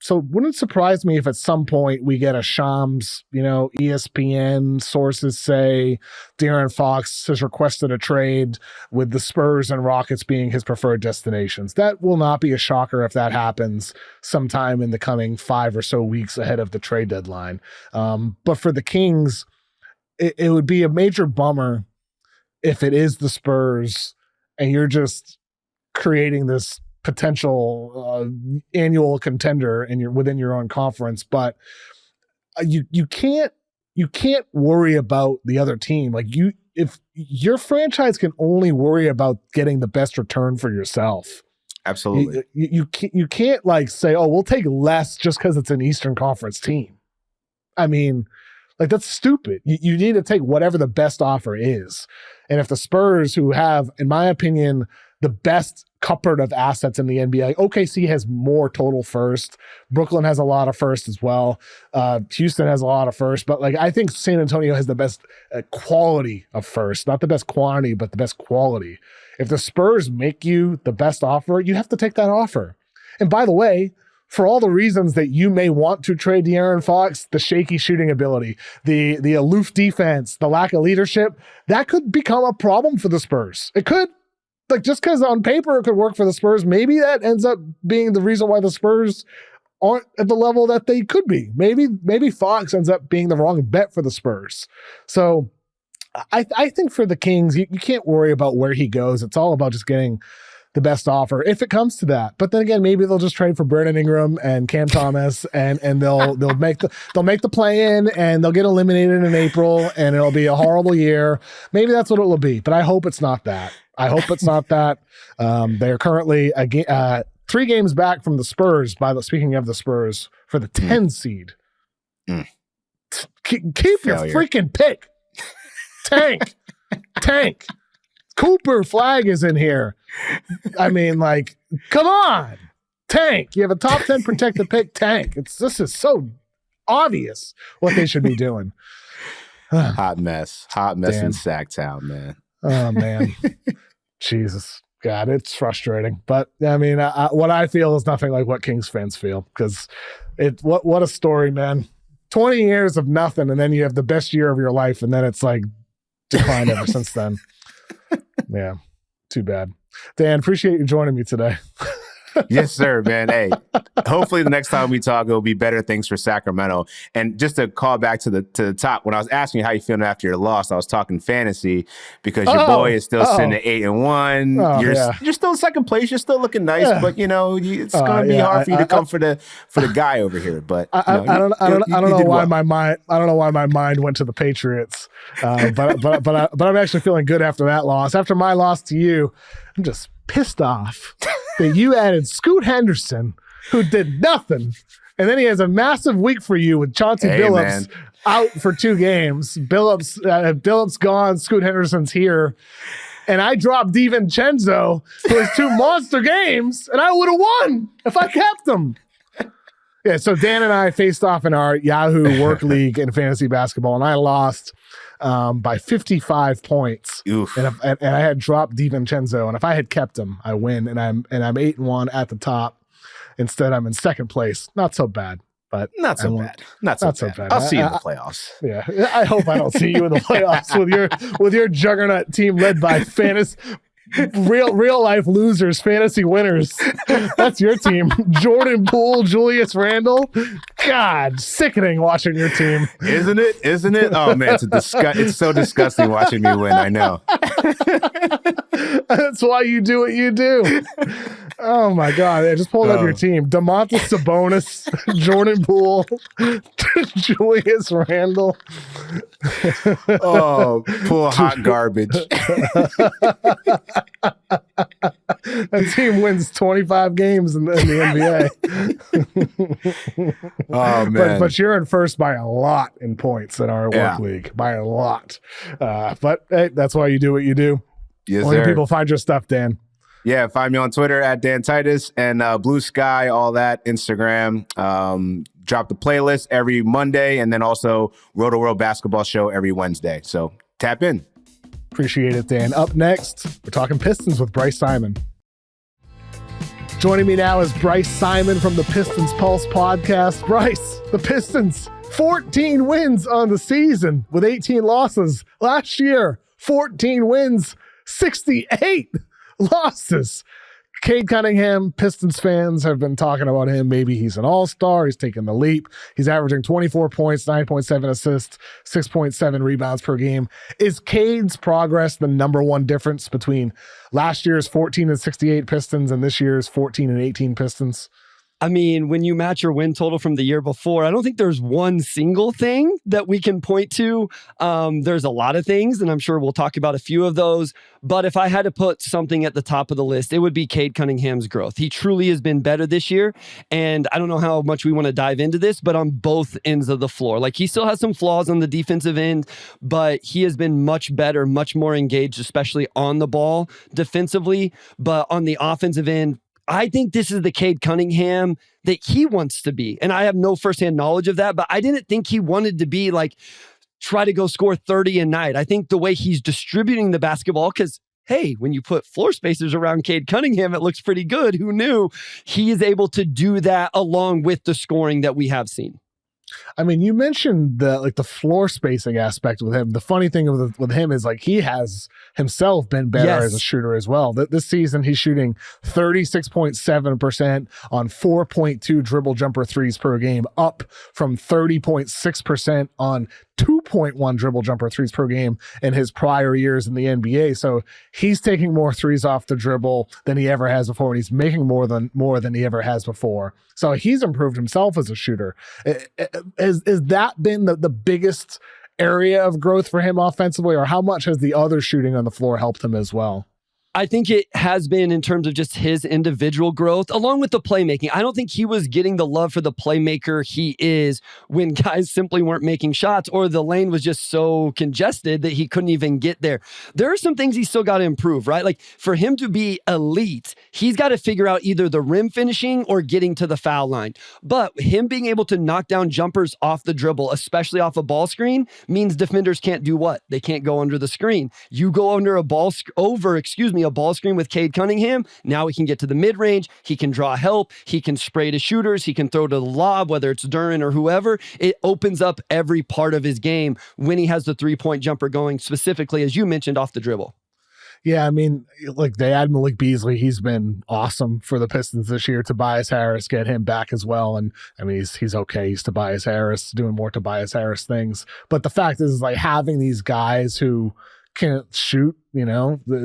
So wouldn't surprise me if at some point we get a Shams, ESPN sources say De'Aaron Fox has requested a trade with the Spurs and Rockets being his preferred destinations. That will not be a shocker if that happens sometime in the coming 5 or so weeks ahead of the trade deadline. But for the Kings, it would be a major bummer if it is the Spurs and you're just creating this potential annual contender within your own conference, but you can't worry about the other team. Like, if your franchise can only worry about getting the best return for yourself. Absolutely. You can't, like, say, oh, we'll take less just because it's an Eastern Conference team. I mean, like, that's stupid. You need to take whatever the best offer is. And if the Spurs, who have, in my opinion, the best cupboard of assets in the NBA. OKC has more total first. Brooklyn has a lot of first as well. Houston has a lot of first. But, like, I think San Antonio has the best quality of first. Not the best quantity, but the best quality. If the Spurs make you the best offer, you have to take that offer. And by the way, for all the reasons that you may want to trade De'Aaron Fox, the shaky shooting ability, the aloof defense, the lack of leadership, that could become a problem for the Spurs. It could. Like, just because on paper it could work for the Spurs, maybe that ends up being the reason why the Spurs aren't at the level that they could be. Maybe Fox ends up being the wrong bet for the Spurs. So I think for the Kings, you can't worry about where he goes. It's all about just getting the best offer if it comes to that. But then again, maybe they'll just trade for Brandon Ingram and Cam Thomas, and they'll make the play in, and they'll get eliminated in April, and it'll be a horrible year. Maybe that's what it will be, but I hope it's not that. They're currently 3 games back from the Spurs. Speaking of the Spurs, for the 10 seed. Keep your freaking pick. Tank. Cooper Flag is in here. I mean, like, come on. Tank. You have a top 10 protected pick. Tank. This is so obvious what they should be doing. Hot mess in Sacktown, man. Oh, man. Jesus. God, it's frustrating. But, I mean, what I feel is nothing like what Kings fans feel, because what a story, man. 20 years of nothing, and then you have the best year of your life, and then it's like declined ever since then. Yeah, too bad. Dan, appreciate you joining me today. Yes, sir, man. Hey, hopefully the next time we talk, it'll be better things for Sacramento. And just to call back to the top, when I was asking you how you feeling after your loss, I was talking fantasy, because your boy is still sitting at 8-1. You're still second place. You're still looking nice, but it's going to be hard for you to come for the guy over here. But I don't know why my mind went to the Patriots. But I'm actually feeling good after that loss. After my loss to you, I'm just pissed off that you added Scoot Henderson, who did nothing, and then he has a massive week for you with Chauncey Billups out for 2 games. Billups gone, Scoot Henderson's here, and I dropped DiVincenzo, who has 2 monster games, and I would have won if I kept him. Yeah, so Dan and I faced off in our Yahoo work league in fantasy basketball, and I lost by 55 points. Oof. And I had dropped DiVincenzo, and if I had kept him, I win, and I'm 8-1 at the top. Instead, I'm in second place. Not so bad, but not so bad. Not so bad. I'll see you in the playoffs. Yeah, I hope I don't see you in the playoffs with your juggernaut team led by real life losers, fantasy winners. That's your team. Jordan Poole, Julius Randle. God, sickening watching your team. Isn't it? Oh man, it's so disgusting watching me win. I know. That's why you do what you do. Oh my God. I just pulled up your team. Domantas Sabonis, Jordan Poole, Julius Randle. Oh, Poole, hot garbage. That team wins 25 games in the NBA. Oh man! But you're in first by a lot in points in our work league, by a lot. But hey, that's why you do what you do. Yes, Where sir. do people find your stuff, Dan? Yeah, find me on Twitter at Dan Titus and Blue Sky, all that, Instagram. Drop the playlist every Monday, and then also Roto World Basketball Show every Wednesday. So tap in. Appreciate it, Dan. Up next, we're talking Pistons with Bryce Simon. Joining me now is Bryce Simon from the Pistons Pulse podcast. Bryce, the Pistons, 14 wins on the season with 18 losses. Last year, 14 wins, 68 losses. Cade Cunningham, Pistons fans have been talking about him. Maybe he's an all-star. He's taken the leap. He's averaging 24 points, 9.7 assists, 6.7 rebounds per game. Is Cade's progress the number one difference between last year's 14 and 68 Pistons and this year's 14 and 18 Pistons? I mean, when you match your win total from the year before, I don't think there's one single thing that we can point to. There's a lot of things, and I'm sure we'll talk about a few of those. But if I had to put something at the top of the list, it would be Cade Cunningham's growth. He truly has been better this year. And I don't know how much we want to dive into this, but on both ends of the floor. Like, he still has some flaws on the defensive end, but he has been much better, much more engaged, especially on the ball defensively. But on the offensive end, I think this is the Cade Cunningham that he wants to be. And I have no firsthand knowledge of that, but I didn't think he wanted to be like, try to go score 30 a night. I think the way he's distributing the basketball, because, hey, when you put floor spacers around Cade Cunningham, it looks pretty good. Who knew? He is able to do that along with the scoring that we have seen. I mean, you mentioned the floor spacing aspect with him. The funny thing with him is like he has himself been better as a shooter as well. This season, he's shooting 36.7% on 4.2 dribble jumper threes per game, up from 30.6% on 2.1 dribble jumper threes per game in his prior years in the NBA. So he's taking more threes off the dribble than he ever has before, and he's making more than he ever has before. So he's improved himself as a shooter. Has that been the biggest area of growth for him offensively, or how much has the other shooting on the floor helped him as well? I think it has been in terms of just his individual growth, along with the playmaking. I don't think he was getting the love for the playmaker he is when guys simply weren't making shots, or the lane was just so congested that he couldn't even get there. There are some things he's still got to improve, right? Like for him to be elite, he's got to figure out either the rim finishing or getting to the foul line. But him being able to knock down jumpers off the dribble, especially off a ball screen, means defenders can't do what? They can't go under the screen. You go under a ball screen with Cade Cunningham. Now he can get to the mid-range. He can draw help. He can spray to shooters. He can throw to the lob, whether it's Duran or whoever. It opens up every part of his game when he has the three-point jumper going, specifically, as you mentioned, off the dribble. Yeah, I mean, like they add Malik Beasley. He's been awesome for the Pistons this year. Tobias Harris, get him back as well. And I mean, he's okay. He's Tobias Harris, doing more Tobias Harris things. But the fact is like having these guys who can shoot,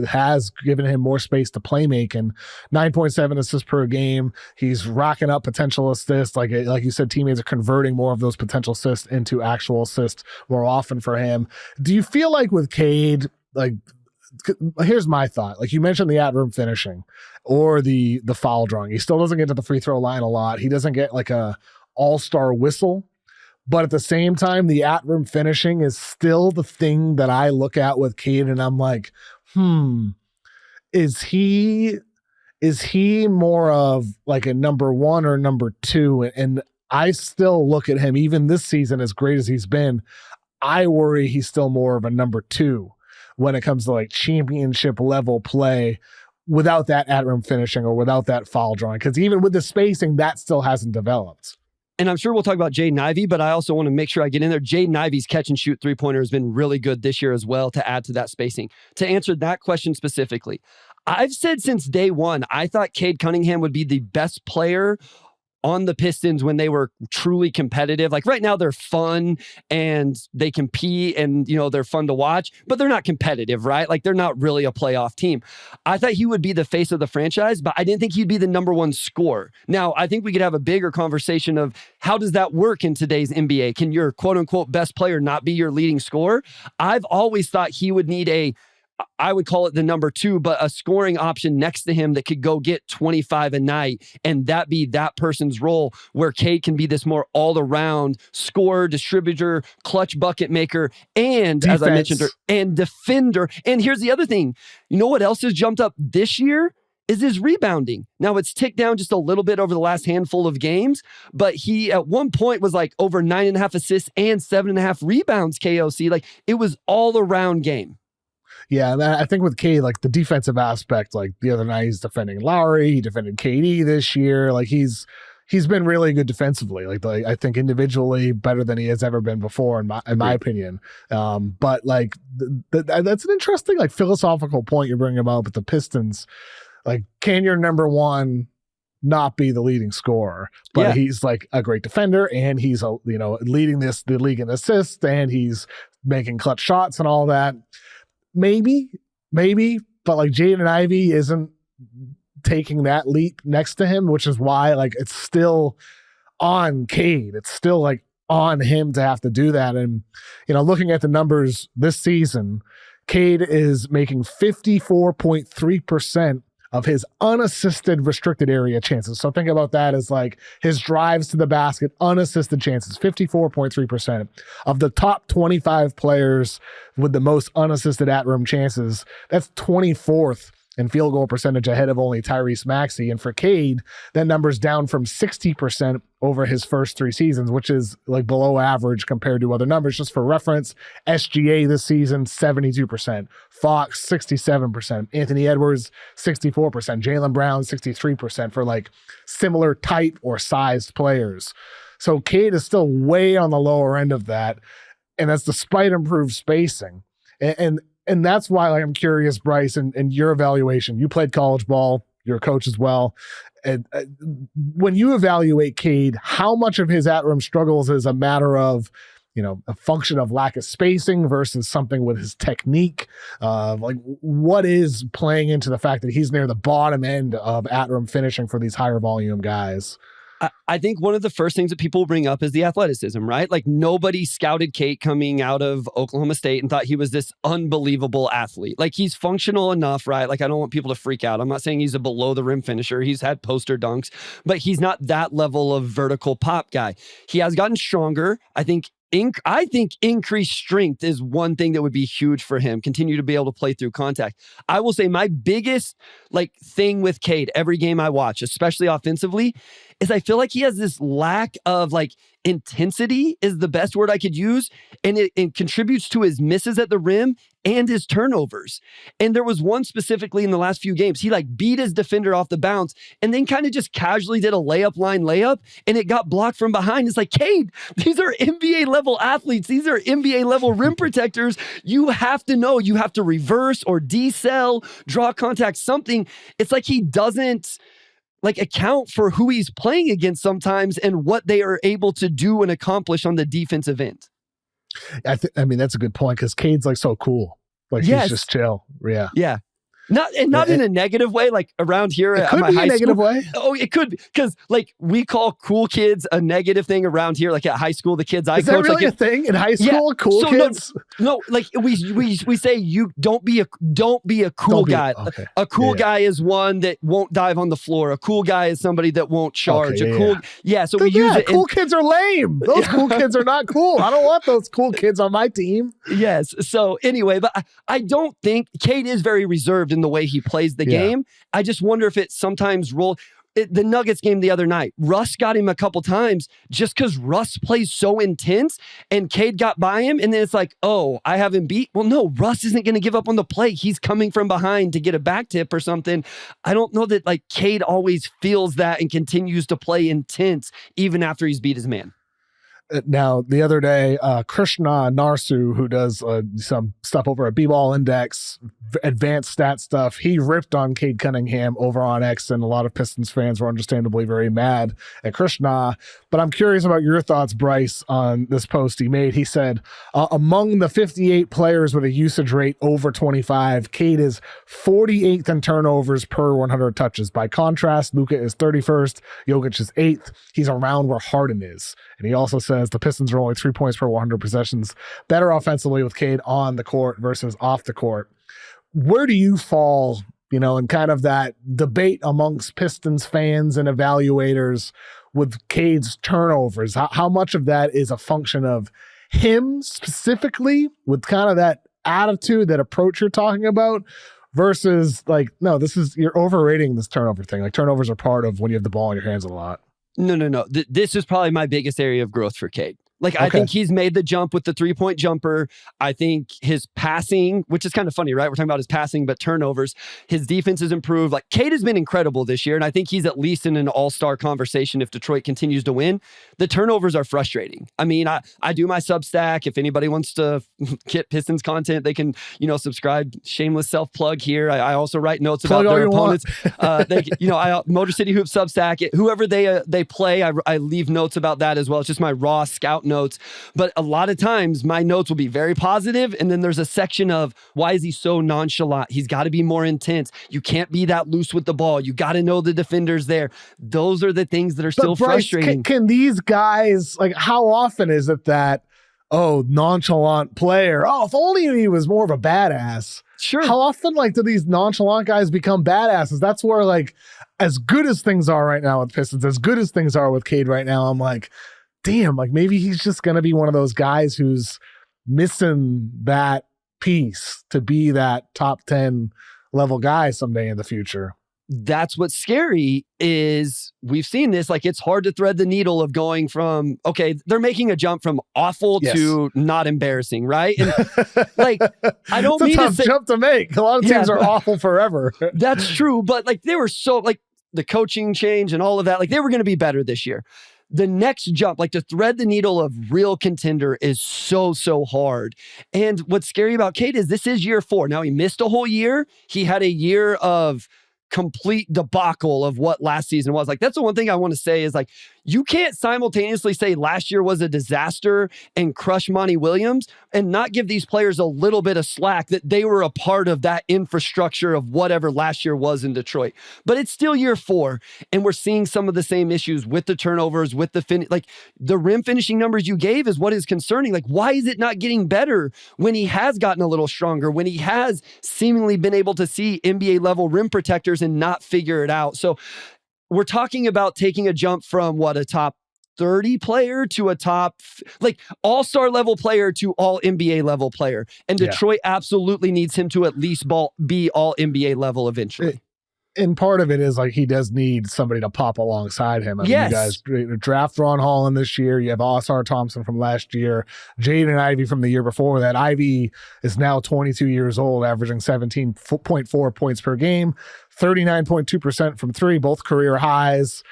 has given him more space to play make, and 9.7 assists per game. He's racking up potential assists. Like you said, teammates are converting more of those potential assists into actual assists more often for him. Do you feel like with Cade, like, here's my thought. Like you mentioned the at-rim finishing or the foul drawing. He still doesn't get to the free throw line a lot. He doesn't get like a all-star whistle. But at the same time, the at-rim finishing is still the thing that I look at with Cade, and I'm like, is he more of like a number one or number two? And I still look at him, even this season, as great as he's been, I worry he's still more of a number two when it comes to like championship level play without that at-rim finishing or without that foul drawing. Because even with the spacing, that still hasn't developed. And I'm sure we'll talk about Jaden Ivey, but I also want to make sure I get in there. Jaden Ivey's catch and shoot three-pointer has been really good this year as well to add to that spacing. To answer that question specifically, I've said since day one, I thought Cade Cunningham would be the best player on the Pistons when they were truly competitive. Like right now they're fun and they compete and, they're fun to watch, but they're not competitive, right? Like they're not really a playoff team. I thought he would be the face of the franchise, but I didn't think he'd be the number one scorer. Now, I think we could have a bigger conversation of how does that work in today's NBA? Can your quote unquote best player not be your leading scorer? I've always thought he would need I would call it the number two, but a scoring option next to him that could go get 25 a night, and that be that person's role, where Cade can be this more all-around scorer, distributor, clutch bucket maker, and defense. As I mentioned, and defender. And here's the other thing. You know what else has jumped up this year? Is his rebounding. Now it's ticked down just a little bit over the last handful of games, but he at one point was like over 9.5 assists and 7.5 rebounds, KOC. Like it was all around game. Yeah, and I think with Cade, like the defensive aspect, like the other night he's defending Lowry, he defended KD this year. Like he's been really good defensively. Like I think individually better than he has ever been before, in my opinion. But like that's an interesting like philosophical point you're bringing about with the Pistons. Like, can your number one not be the leading scorer? But he's like a great defender, and he's leading the league in assists, and he's making clutch shots and all that. Maybe, but like Jaden Ivey isn't taking that leap next to him, which is why like it's still on Cade. It's still like on him to have to do that. And, looking at the numbers this season, Cade is making 54.3% of his unassisted restricted area chances. So think about that as like his drives to the basket, unassisted chances, 54.3% of the top 25 players with the most unassisted at-rim chances. That's 24th in field goal percentage, ahead of only Tyrese Maxey. And for Cade, that number's down from 60% over his first three seasons, which is like below average compared to other numbers. Just for reference, SGA this season, 72%, Fox, 67%, Anthony Edwards, 64%, Jaylen Brown, 63% for like similar type or sized players. So Cade is still way on the lower end of that. And that's despite improved spacing. And that's why, like, I'm curious, Bryce, and your evaluation. You played college ball, you're a coach as well. And when you evaluate Cade, how much of his at-rim struggles is a matter of, a function of lack of spacing versus something with his technique? Like, what is playing into the fact that he's near the bottom end of at-rim finishing for these higher volume guys? I think one of the first things that people bring up is the athleticism, right? Like, nobody scouted Cade coming out of Oklahoma State and thought he was this unbelievable athlete. Like, he's functional enough, right? Like, I don't want people to freak out. I'm not saying he's a below the rim finisher. He's had poster dunks, but he's not that level of vertical pop guy. He has gotten stronger. I think increased strength is one thing that would be huge for him. Continue to be able to play through contact. I will say my biggest thing with Cade every game I watch, especially offensively, is I feel like he has this lack of intensity is the best word I could use. And it contributes to his misses at the rim and his turnovers. And there was one specifically in the last few games. He beat his defender off the bounce and then kind of just casually did a layup and it got blocked from behind. It's like, Cade, these are NBA level athletes. These are NBA level rim protectors. You have to know, you have to reverse or decel, draw contact, something. It's like he doesn't account for who he's playing against sometimes and what they are able to do and accomplish on the defensive end. I mean, that's a good point because Cade's so cool. He's just chill. Yeah. Yeah. Not in a negative way, around here at my high school. Way. Oh, it could be, because we call cool kids a negative thing around here. At high school, the kids I coach. Is that really a thing in high school? Yeah. Cool kids? No, we say you don't be a cool guy. Okay. A cool guy is one that won't dive on the floor. A cool guy is somebody that won't charge. Okay, so we use it. Cool kids are lame. Those cool kids are not cool. I don't want those cool kids on my team. Yes. So anyway, but I don't think Cade is very reserved in the way he plays the game. I just wonder if it sometimes the Nuggets game the other night, Russ got him a couple times just because Russ plays so intense and Cade got by him. And then it's oh, I have him beat. Well, no, Russ isn't going to give up on the play. He's coming from behind to get a back tip or something. I don't know that Cade always feels that and continues to play intense even after he's beat his man. Now, the other day, Krishna Narsu, who does some stuff over at B-Ball Index, advanced stat stuff, he ripped on Cade Cunningham over on X, and a lot of Pistons fans were understandably very mad at Krishna. But I'm curious about your thoughts, Bryce, on this post he made. He said, among the 58 players with a usage rate over 25, Cade is 48th in turnovers per 100 touches. By contrast, Luka is 31st, Jokic is 8th. He's around where Harden is. And he also says the Pistons are only 3 points per 100 possessions better offensively with Cade on the court versus off the court. Where do you fall, in kind of that debate amongst Pistons fans and evaluators with Cade's turnovers? How much of that is a function of him specifically with kind of that attitude, that approach you're talking about, versus no, you're overrating this turnover thing. Turnovers are part of when you have the ball in your hands a lot. No. This is probably my biggest area of growth for Cade. I think he's made the jump with the 3-point jumper. I think his passing, which is kind of funny, right? We're talking about his passing, but turnovers. His defense has improved. Cade has been incredible this year, and I think he's at least in an all-star conversation if Detroit continues to win. The turnovers are frustrating. I mean, I do my Substack. If anybody wants to get Pistons content, they can, subscribe. Shameless self-plug here. I also write notes about their opponents. Motor City Hoop Substack. Whoever they play, I leave notes about that as well. It's just my raw scout notes. But a lot of times my notes will be very positive, and then there's a section of why is he so nonchalant? He's got to be more intense. You can't be that loose with the ball. You got to know the defenders there. Those are the things that are still Bryce, frustrating. Can these guys, how often is it that, nonchalant player, if only he was more of a badass? Sure. How often do these nonchalant guys become badasses? That's where as good as things are right now with Pistons, as good as things are with Cade right now, I'm damn, maybe he's just going to be one of those guys who's missing that piece to be that top 10 level guy someday in the future. That's what's scary is we've seen this. It's hard to thread the needle of going from, okay, they're making a jump from awful to not embarrassing, right? And I don't mean to say, it's a tough jump to make. A lot of teams are awful forever. That's true. But they were so the coaching change and all of that, they were going to be better this year. the next jump, like to thread the needle of real contender is so hard. And what's scary about Cade is this is year 4. Now he missed a whole year. He had a year of complete debacle of what last season was. Like, that's the one thing I want to say is like, you can't simultaneously say last year was a disaster and crush Monty Williams and not give these players a little bit of slack that they were a part of that infrastructure of whatever last year was in Detroit. But it's still year 4, and we're seeing some of the same issues with the turnovers, with the like the rim finishing numbers you gave is what is concerning. Like, why is it not getting better when he has gotten a little stronger, when he has seemingly been able to see NBA level rim protectors and not figure it out? So we're talking about taking a jump from a top 30 player to a top, like all-star level player to all NBA level player. And Detroit absolutely needs him to at least be all NBA level eventually. And part of it is like he does need somebody to pop alongside him. I mean, you guys draft Ron Holland this year. You have Oscar Thompson from last year, Jaden Ivey from the year before that. Ivey is now 22 years old, averaging 17.4 points per game, 39.2% from 3, both career highs.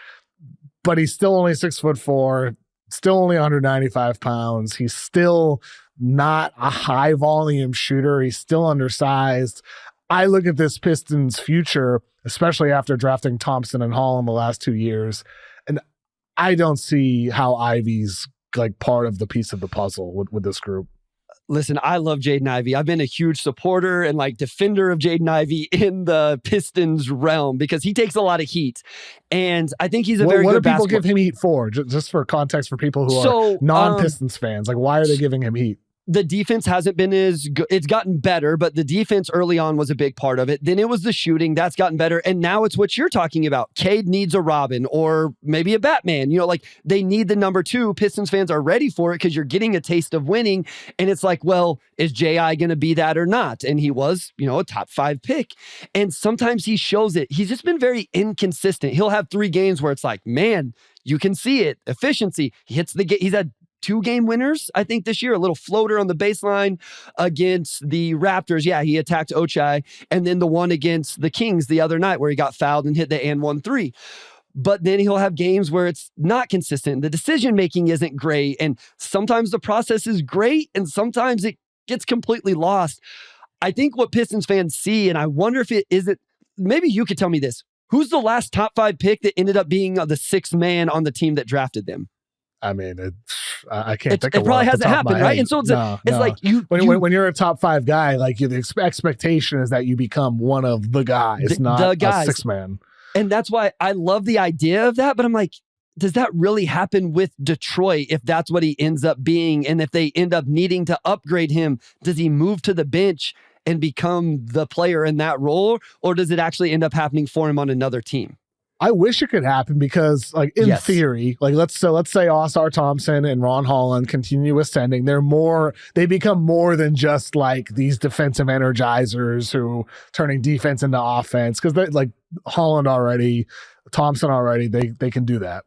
But he's still only 6'4", still only 195 pounds. He's still not a high volume shooter. He's still undersized. I look at this Pistons future, especially after drafting Thompson and Holland the last 2 years, and I don't see how Ivey's like part of the piece of the puzzle with this group. Listen, I love Jaden Ivey. I've been a huge supporter and like defender of Jaden Ivey in the Pistons realm because he takes a lot of heat. And I think he's a very good basketball. What do people give him heat for? Just for context for people who are non-Pistons fans. Like, why are they giving him heat? The defense hasn't been as good. It's gotten better, but the defense early on was a big part of it. Then it was the shooting. That's gotten better. And now it's what you're talking about. Cade needs a Robin or maybe a Batman. You know, like they need the number 2. Pistons fans are ready for it because you're getting a taste of winning. And it's like, well, is J.I. going to be that or not? And he was, a top 5 pick. And sometimes he shows it. He's just been very inconsistent. He'll have 3 games where it's like, man, you can see it. Efficiency. He hits the game. He's had 2 game winners, I think, this year. A little floater on the baseline against the Raptors. Yeah, he attacked Ochai. And then the one against the Kings the other night where he got fouled and hit the and 1-3. But then he'll have games where it's not consistent. The decision-making isn't great. And sometimes the process is great and sometimes it gets completely lost. I think what Pistons fans see, and I wonder if it isn't, maybe you could tell me this. Who's the last top 5 pick that ended up being the 6th man on the team that drafted them? I mean, I can't think of it. Probably hasn't happened, right? And so it's like when you're a top 5 guy, like the expectation is that you become one of the guys, not a 6th man. And that's why I love the idea of that. But I'm like, does that really happen with Detroit if that's what he ends up being? And if they end up needing to upgrade him, does he move to the bench and become the player in that role? Or does it actually end up happening for him on another team? I wish it could happen because, like, in theory, like let's say Oscar Thompson and Ron Holland continue ascending. They become more than just like these defensive energizers who turning defense into offense. Because they like Holland already, Thompson already, they can do that.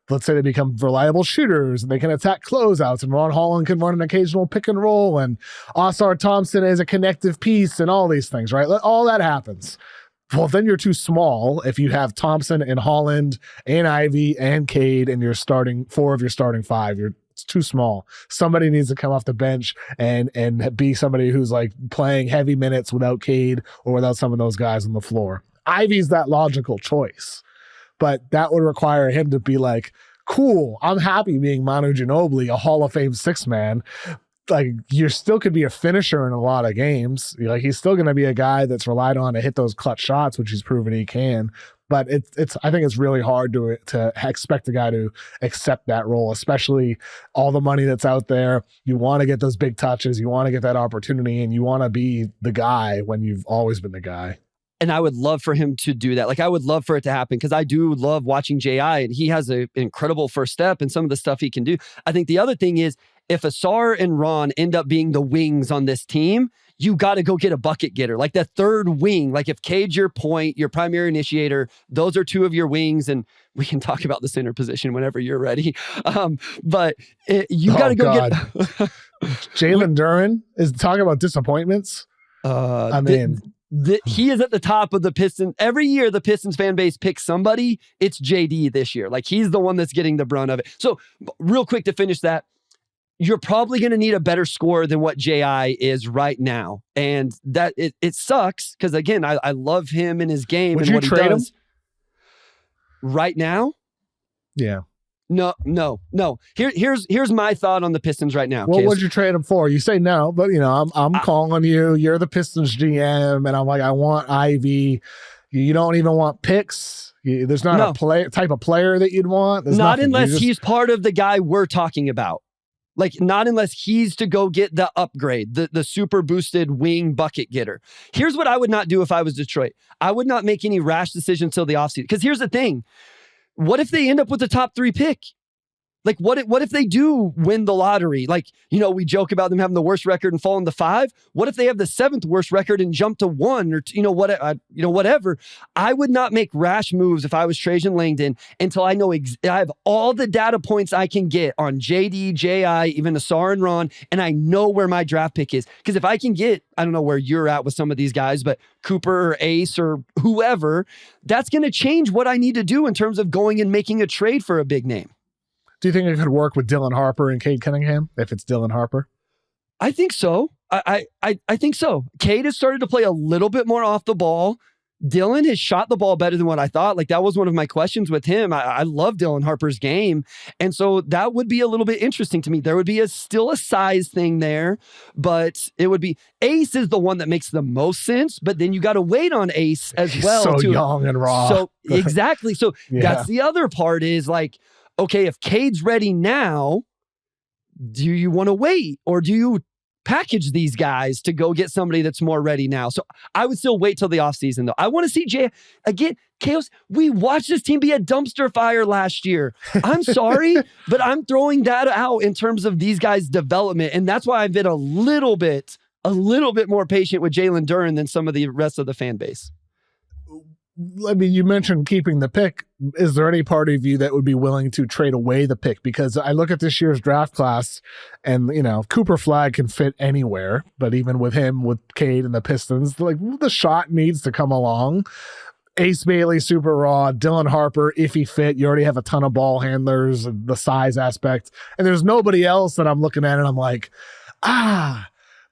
Let's say they become reliable shooters and they can attack closeouts, and Ron Holland can run an occasional pick and roll, and Oscar Thompson is a connective piece, and all these things, right? All that happens. Well, then you're too small if you have Thompson and Holland and Ivey and Cade and you're starting 4 of your starting 5. It's too small. Somebody needs to come off the bench and be somebody who's like playing heavy minutes without Cade or without some of those guys on the floor. Ivey's that logical choice, but that would require him to be like, cool, I'm happy being Manu Ginobili, a Hall of Fame 6th man. Like, you still could be a finisher in a lot of games. Like, he's still going to be a guy that's relied on to hit those clutch shots, which he's proven he can. But I think it's really hard to expect a guy to accept that role, especially all the money that's out there. You want to get those big touches, you want to get that opportunity, and you want to be the guy when you've always been the guy. And I would love for him to do that. Like, I would love for it to happen because I do love watching J.I. and he has an incredible first step and some of the stuff he can do. I think the other thing is, if Asar and Ron end up being the wings on this team, you got to go get a bucket getter, like the third wing. Like if Cade's your point, your primary initiator, those are 2 of your wings. And we can talk about the center position whenever you're ready. But you got to go get... Jalen Duren is talking about disappointments. He is at the top of the Pistons. Every year, the Pistons fan base picks somebody. It's JD this year. Like, he's the one that's getting the brunt of it. So, real quick to finish that, you're probably going to need a better scorer than what JI is right now. And that it sucks because, again, I love him and his game. Would and you what trade he does. him? Right now? Yeah. No. Here's my thought on the Pistons right now. What would you trade him for? You say no, but I'm calling you. You're the Pistons GM, and I'm like, I want Ivy. You don't even want picks. There's not a type of player that you'd want. There's not nothing. Unless he's part of the guy we're talking about. Like, not unless he's to go get the upgrade, the super boosted wing bucket getter. Here's what I would not do if I was Detroit. I would not make any rash decisions till the offseason. Because here's the thing. What if they end up with the top 3 pick? Like, what if they do win the lottery? Like, we joke about them having the worst record and falling to 5. What if they have the 7th worst record and jump to 1 or whatever? I would not make rash moves if I was Trajan Langdon until I know I have all the data points I can get on JD, JI, even Asar and Ron, and I know where my draft pick is. Because if I can get, I don't know where you're at with some of these guys, but Cooper or Ace or whoever, that's going to change what I need to do in terms of going and making a trade for a big name. Do you think it could work with Dylan Harper and Cade Cunningham if it's Dylan Harper? I think so. I think so. Cade has started to play a little bit more off the ball. Dylan has shot the ball better than what I thought. Like, that was one of my questions with him. I love Dylan Harper's game. And so that would be a little bit interesting to me. There would be still a size thing there, but it would be Ace is the one that makes the most sense, but then you got to wait on Ace as well. He's so young and raw. So exactly. So that's the other part is like, okay, if Cade's ready now, do you want to wait or do you package these guys to go get somebody that's more ready now? So I would still wait till the offseason, though. I want to see Jay again. Chaos. We watched this team be a dumpster fire last year. I'm sorry, but I'm throwing that out in terms of these guys' development. And that's why I've been a little bit more patient with Jalen Duren than some of the rest of the fan base. I mean, you mentioned keeping the pick. Is there any part of you that would be willing to trade away the pick? Because I look at this year's draft class and, Cooper Flag can fit anywhere. But even with him, with Cade and the Pistons, like, the shot needs to come along. Ace Bailey, super raw. Dylan Harper, if he fit. You already have a ton of ball handlers, the size aspect. And there's nobody else that I'm looking at and I'm like,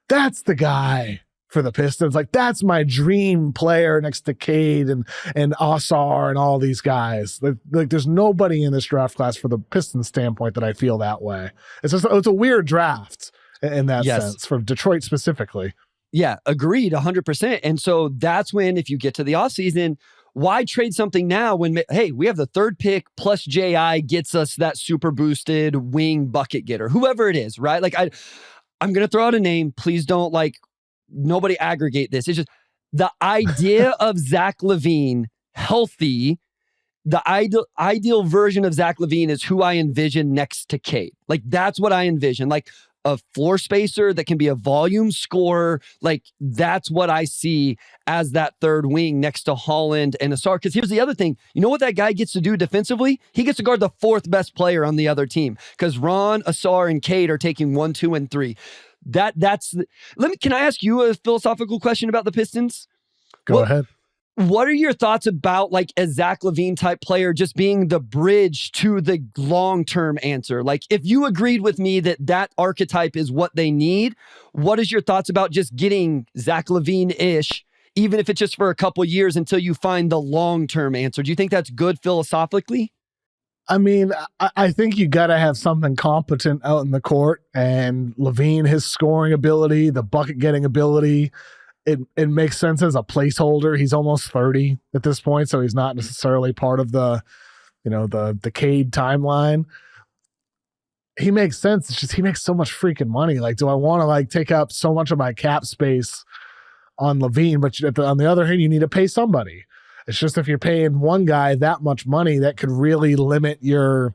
that's the guy for the Pistons. Like, that's my dream player next to Cade and Asar and all these guys. Like, there's nobody in this draft class for the Pistons standpoint that I feel that way. It's a weird draft in that sense for Detroit specifically. Yeah, agreed 100%. And so that's when, if you get to the offseason, why trade something now when, hey, we have the 3rd pick plus JI gets us that super boosted wing bucket getter, whoever it is, right? Like, I'm going to throw out a name. Please don't nobody aggregate this. It's just the idea of Zach LaVine healthy. The ideal version of Zach LaVine is who I envision next to Cade. Like, that's what I envision. Like, a floor spacer that can be a volume scorer. Like, that's what I see as that 3rd wing next to Holland and Asar. Because here's the other thing. You know what that guy gets to do defensively? He gets to guard the 4th best player on the other team. Because Ron, Asar, and Cade are taking 1, 2, and 3. Can I ask you a philosophical question about the Pistons? Go ahead. What are your thoughts about like a Zach LaVine type player just being the bridge to the long-term answer? Like, if you agreed with me that archetype is what they need, what is your thoughts about just getting Zach LaVine-ish, even if it's just for a couple years until you find the long-term answer? Do you think that's good philosophically? I mean, I think you got to have something competent out in the court, and LaVine, his scoring ability, the bucket getting ability, it makes sense as a placeholder. He's almost 30 at this point, so he's not necessarily part of the Cade timeline. He makes sense. It's just he makes so much freaking money. Like, do I want to take up so much of my cap space on LaVine? But on the other hand, you need to pay somebody. It's just if you're paying one guy that much money, that could really limit your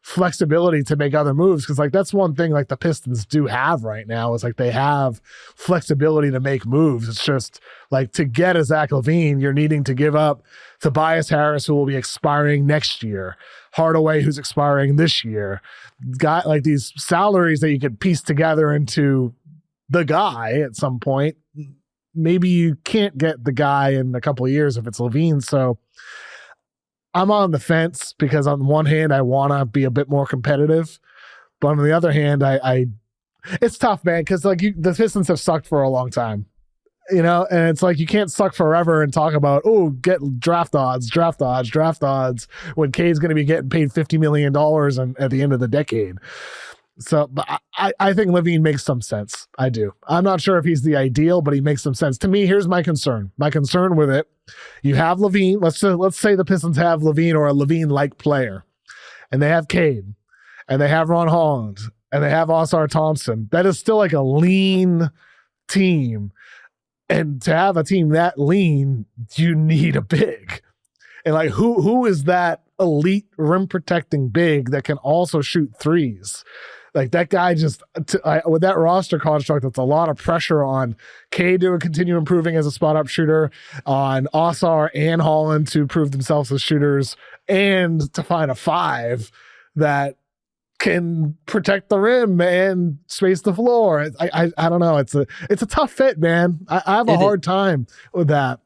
flexibility to make other moves. Because that's one thing the Pistons do have right now is they have flexibility to make moves. It's just to get a Zach LaVine, you're needing to give up Tobias Harris, who will be expiring next year, Hardaway, who's expiring this year. Got these salaries that you could piece together into the guy at some point. maybe you can't get the guy in a couple of years if it's LaVine. So I'm on the fence because on one hand, I want to be a bit more competitive. But on the other hand, I it's tough, man, because like the Pistons have sucked for a long time. And it's like you can't suck forever and talk about, get draft odds when Cade's going to be getting paid $50 million at the end of the decade. So but I think LaVine makes some sense. I do. I'm not sure if he's the ideal, but he makes some sense. To me, here's my concern. My concern with it, you have LaVine. Let's say the Pistons have LaVine or a LaVine-like player, and they have Cade, and they have Ron Holland, and they have Oscar Thompson. That is still like a lean team. And to have a team that lean, you need a big. And like, who is that elite rim protecting big that can also shoot threes? Like that guy with that roster construct, it's a lot of pressure on K to continue improving as a spot up shooter, on Oscar and Holland to prove themselves as shooters, and to find a five that can protect the rim and space the floor. I don't know. It's a tough fit, man. I have a hard time with that.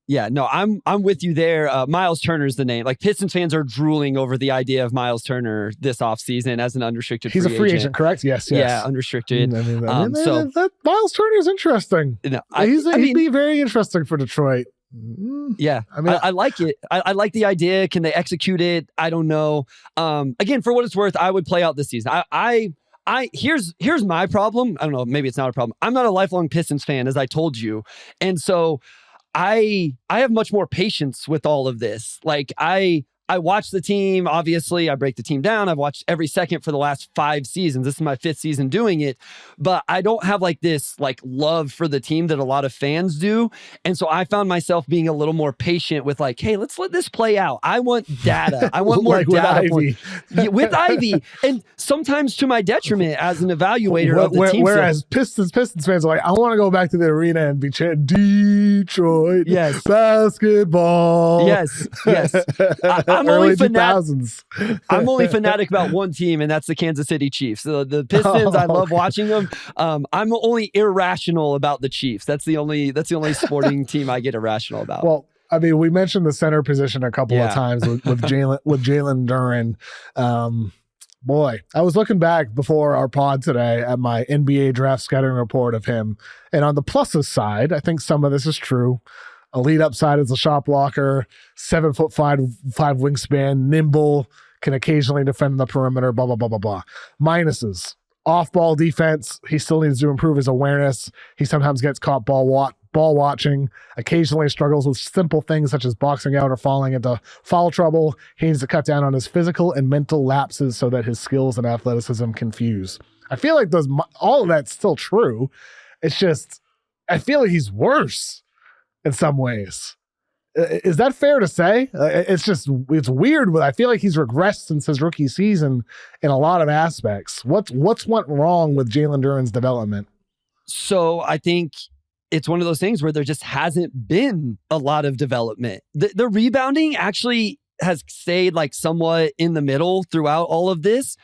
Yeah, no, I'm with you there. Miles Turner's the name. Like Pistons fans are drooling over the idea of Miles Turner this offseason as an unrestricted He's a free agent, correct? Yes. Yeah, unrestricted. So Miles Turner is interesting. He'd be very interesting for Detroit. Yeah, I like it. I like the idea. Can they execute it? I don't know. Again, for what it's worth, I would play out this season. Here's my problem. I don't know. Maybe it's not a problem. I'm not a lifelong Pistons fan, as I told you, and so I have much more patience with all of this. Like I watch the team. Obviously, I break the team down. I've watched every second for the last 5 seasons. This is my 5th season doing it, but I don't have like this like love for the team that a lot of fans do. And so I found myself being a little more patient with like, hey, let's let this play out. I want data. I want more like data with Ivy, and sometimes to my detriment as an evaluator of the team. Whereas Pistons fans are like, I want to go back to the arena and be chanting Detroit basketball. Yes. I'm only fanatic about one team, and that's the Kansas City Chiefs. The Pistons, I love watching them. I'm only irrational about the Chiefs. That's the only sporting team I get irrational about. Well, I mean, we mentioned the center position a couple of times with Jalen Duren. Boy, I was looking back before our pod today at my NBA draft scouting report of him, and on the pluses side, I think some of this is true. Elite upside as a shot blocker, 7'5" wingspan, nimble, can occasionally defend the perimeter, blah, blah, blah, blah, blah. Minuses, off-ball defense. He still needs to improve his awareness. He sometimes gets caught ball watching, occasionally struggles with simple things such as boxing out or falling into foul trouble. He needs to cut down on his physical and mental lapses so that his skills and athleticism can fuse. I feel like all of that's still true. It's just, I feel like he's worse in some ways. Is that fair to say? It's weird, but I feel like he's regressed since his rookie season in a lot of aspects. What's went wrong with Jalen Duren's development? So I think it's one of those things where there just hasn't been a lot of development. The rebounding actually has stayed like somewhat in the middle throughout all of this.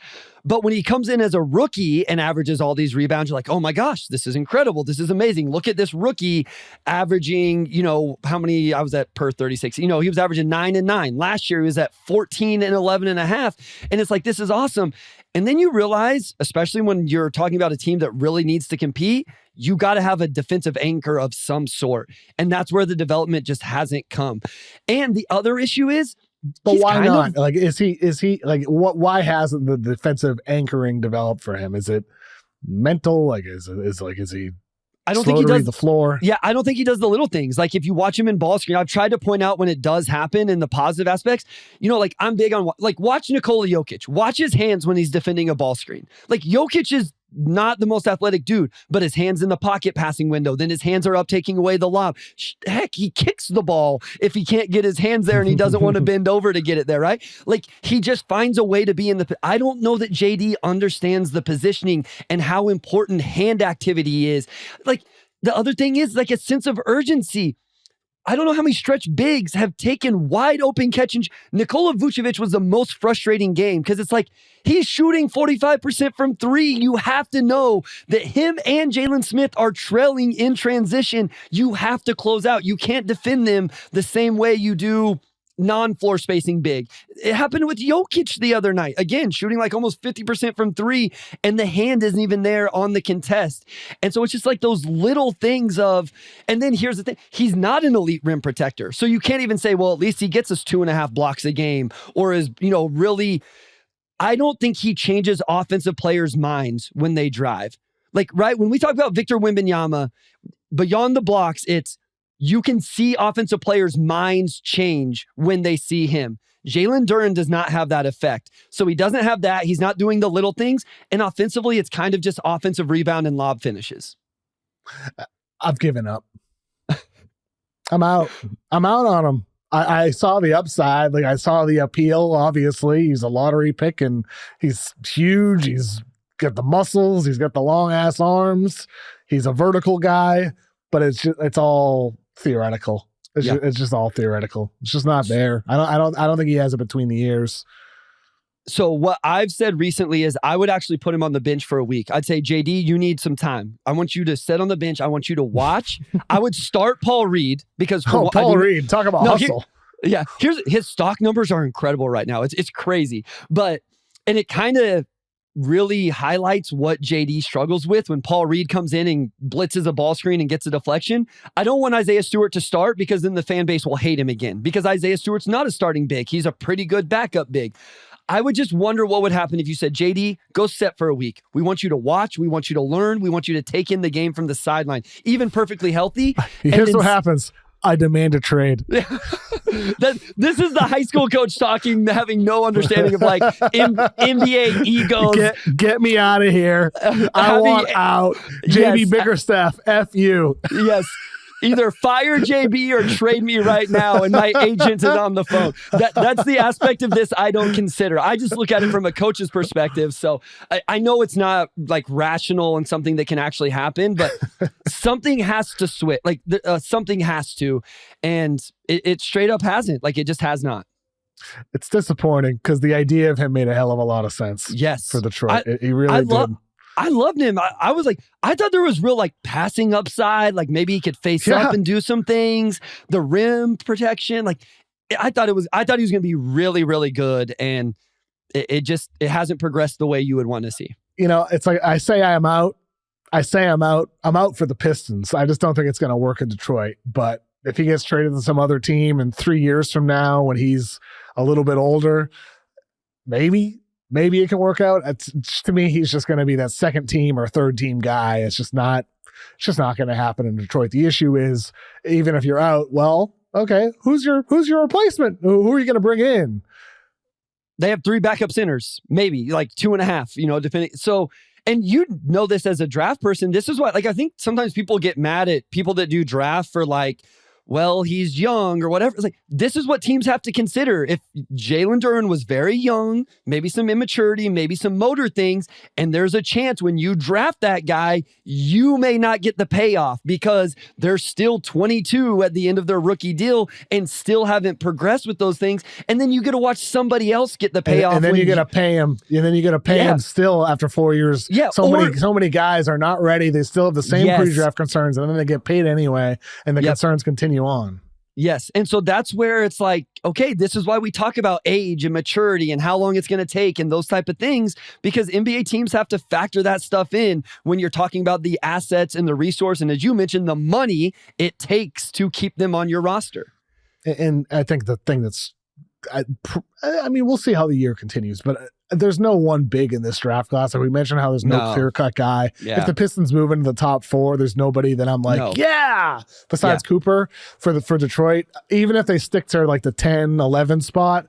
But when he comes in as a rookie and averages all these rebounds, you're like, oh my gosh, this is incredible. This is amazing. Look at this rookie averaging, how many I was at per 36. He was averaging 9 and 9. Last year, he was at 14 and 11 and a half. And it's like, this is awesome. And then you realize, especially when you're talking about a team that really needs to compete, you got to have a defensive anchor of some sort. And that's where the development just hasn't come. And the other issue is, but why not? Like, is he like, why hasn't the defensive anchoring developed for him? Is it mental? Like, is he? I don't think he does the floor. Yeah, I don't think he does the little things. Like if you watch him in ball screen, I've tried to point out when it does happen in the positive aspects. Like I'm big on watch Nikola Jokic. Watch his hands when he's defending a ball screen. Like Jokic is not the most athletic dude, but his hands in the pocket passing window. Then his hands are up taking away the lob. Heck, he kicks the ball if he can't get his hands there and he doesn't want to bend over to get it there, right? Like he just finds a way to be in the... I don't know that JD understands the positioning and how important hand activity is. Like the other thing is like a sense of urgency. I don't know how many stretch bigs have taken wide open catch and Nikola Vucevic was the most frustrating game because it's like he's shooting 45% from three. You have to know that him and Jalen Smith are trailing in transition. You have to close out. You can't defend them the same way you do non-floor spacing big. It happened with Jokic the other night. Again, shooting like almost 50% from three, and the hand isn't even there on the contest. And so it's just like those little things of, and then here's the thing, he's not an elite rim protector. So you can't even say, well, at least he gets us 2.5 blocks a game, or is, really, I don't think he changes offensive players' minds when they drive. Like, right, when we talk about Victor Wembanyama, beyond the blocks, it's, you can see offensive players' minds change when they see him. Jalen Duren does not have that effect. So he doesn't have that. He's not doing the little things. And offensively, it's kind of just offensive rebound and lob finishes. I've given up. I'm out. I'm out on him. I saw the upside. Like, I saw the appeal, obviously. He's a lottery pick, and he's huge. He's got the muscles. He's got the long-ass arms. He's a vertical guy. But it's all theoretical. It's just all theoretical. It's just not there. I don't think he has it between the ears. So what I've said recently is I would actually put him on the bench for a week. I'd say, JD, you need some time. I want you to sit on the bench. I want you to watch. I would start Paul Reed because Paul Reed, talk about hustle. Here's his stock numbers are incredible right now. It's crazy. And it kind of really highlights what JD struggles with when Paul Reed comes in and blitzes a ball screen and gets a deflection. I don't want Isaiah Stewart to start because then the fan base will hate him again because Isaiah Stewart's not a starting big. He's a pretty good backup big. I would just wonder what would happen if you said, JD, go set for a week. We want you to watch. We want you to learn. We want you to take in the game from the sideline, even perfectly healthy. Here's what happens. I demand a trade. This is the high school coach talking, having no understanding of like NBA egos. Get me out of here. I want out. JB Bickerstaff, F you. Yes. Either fire JB or trade me right now, and my agent is on the phone. That's the aspect of this I don't consider. I just look at it from a coach's perspective. So I know it's not like rational and something that can actually happen, but something has to switch. Like something has to, and it straight up hasn't. Like it just has not. It's disappointing because the idea of him made a hell of a lot of sense. Yes, for Detroit, he really did. I loved him. I was like, I thought there was real like passing upside, like maybe he could face up and do some things. The rim protection, like I thought he was going to be really, really good, and it hasn't progressed the way you would want to see. It's like I say I'm out. I'm out for the Pistons. I just don't think it's going to work in Detroit. But if he gets traded to some other team in 3 years from now when he's a little bit older, maybe it can work out. To me, he's just going to be that second team or third team guy. It's just not going to happen in Detroit. The issue is, even if you're out, well, okay, who's your replacement? Who are you going to bring in? They have 3 backup centers, maybe like 2.5, depending. So, and you know this as a draft person, this is what, like, I think sometimes people get mad at people that do draft for like, well, he's young or whatever. It's like, this is what teams have to consider. If Jalen Duren was very young, maybe some immaturity, maybe some motor things, and there's a chance when you draft that guy, you may not get the payoff because they're still 22 at the end of their rookie deal and still haven't progressed with those things. And then you get to watch somebody else get the payoff. And then you got to pay him. And then you got to pay him still after 4 years. Yeah. So many guys are not ready. They still have the same pre-draft concerns, and then they get paid anyway, and the concerns continue on. Yes. And so that's where it's like, okay, this is why we talk about age and maturity and how long it's going to take and those type of things, because NBA teams have to factor that stuff in when you're talking about the assets and the resource. And as you mentioned, the money it takes to keep them on your roster. And I think the thing I mean, we'll see how the year continues, but there's no one big in this draft class. Like we mentioned how there's no clear-cut guy. Yeah. If the Pistons move into the top 4, there's nobody that I'm like, besides Cooper for Detroit. Even if they stick to like the 10, 11 spot,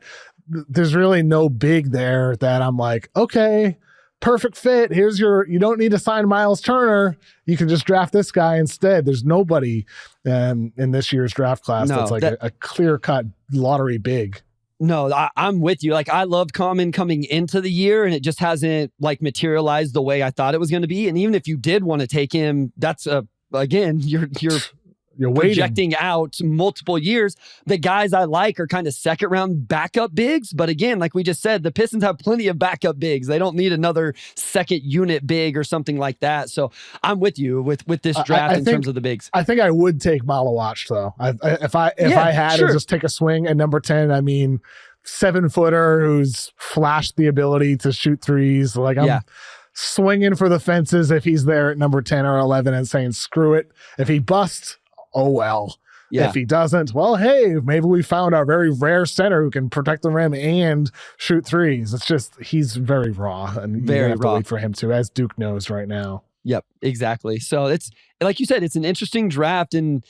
there's really no big there that I'm like, okay, perfect fit. You don't need to sign Miles Turner. You can just draft this guy instead. There's nobody in this year's draft class that's like a clear-cut lottery big. No, I'm with you. Like I loved Common coming into the year, and it just hasn't like materialized the way I thought it was going to be. And even if you did want to take him, that's again, you're You're waiting. projecting out multiple years. The guys I like are kind of second round backup bigs. But again, like we just said, the Pistons have plenty of backup bigs. They don't need another second unit big or something like that. So I'm with you with this draft in terms of the bigs. I think I would take Malawach though. If I had to just take a swing at number 10, I mean, 7-footer who's flashed the ability to shoot threes. Like I'm swinging for the fences if he's there at number 10 or 11 and saying, screw it. If he busts, oh well. Yeah. If he doesn't, well, hey, maybe we found our very rare center who can protect the rim and shoot threes. It's just, he's very raw, and you have to wait for him to, as Duke knows right now. Yep, exactly. So it's, like you said, it's an interesting draft, and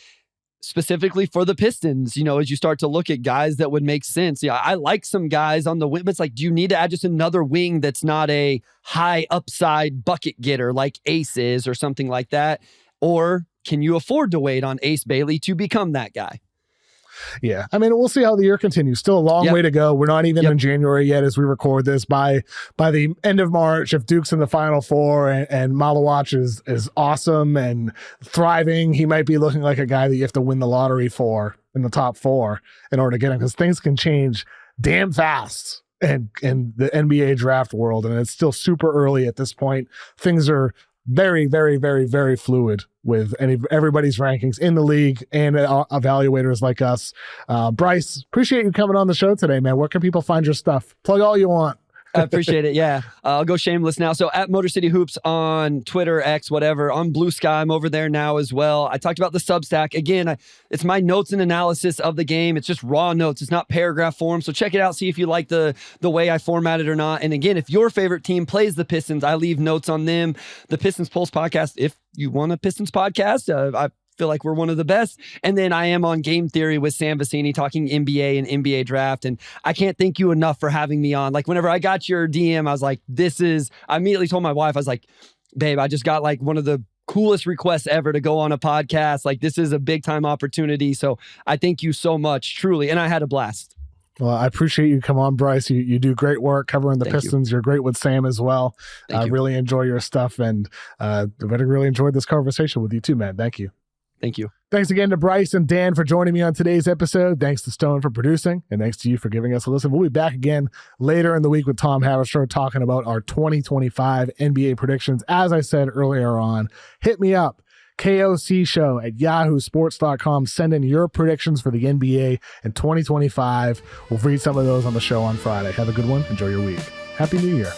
specifically for the Pistons, you know, as you start to look at guys that would make sense. Yeah, I like some guys on the wing, but it's like, do you need to add just another wing that's not a high upside bucket getter like Ace is or something like that? Or can you afford to wait on Ace Bailey to become that guy? Yeah. I mean, we'll see how the year continues. Still a long way to go. We're not even in January yet as we record this. By the end of March, if Duke's in the Final Four and Malawach is awesome and thriving, he might be looking like a guy that you have to win the lottery for in the top 4 in order to get him, because things can change damn fast in the NBA draft world. And it's still super early at this point. Things are very, very, very, very fluid with everybody's rankings in the league and evaluators like us. Bryce, appreciate you coming on the show today, man. Where can people find your stuff? Plug all you want. I appreciate it. Yeah. I'll go shameless now. So at Motor City Hoops on Twitter, X, whatever, on Blue Sky, I'm over there now as well. I talked about the Substack. Again, it's my notes and analysis of the game. It's just raw notes. It's not paragraph form. So check it out. See if you like the way I format it or not. And again, if your favorite team plays the Pistons, I leave notes on them. The Pistons Pulse podcast, if you want a Pistons podcast, I feel like we're one of the best. And then I am on Game Theory with Sam Vecini talking NBA and NBA draft. And I can't thank you enough for having me on. Like whenever I got your DM, I was like, I immediately told my wife, I was like, babe, I just got like one of the coolest requests ever to go on a podcast. Like this is a big time opportunity. So I thank you so much, truly. And I had a blast. Well, I appreciate you come on, Bryce. You do great work covering the Pistons. You're great with Sam as well. I really enjoy your stuff, and I really enjoyed this conversation with you too, man. Thank you. Thank you. Thanks again to Bryce and Dan for joining me on today's episode. Thanks to Stone for producing, and thanks to you for giving us a listen. We'll be back again later in the week with Tom Haberstroh talking about our 2025 NBA predictions. As I said earlier on, hit me up. KOC Show at yahoosports.com. Send in your predictions for the NBA in 2025. We'll read some of those on the show on Friday. Have a good one. Enjoy your week. Happy New Year.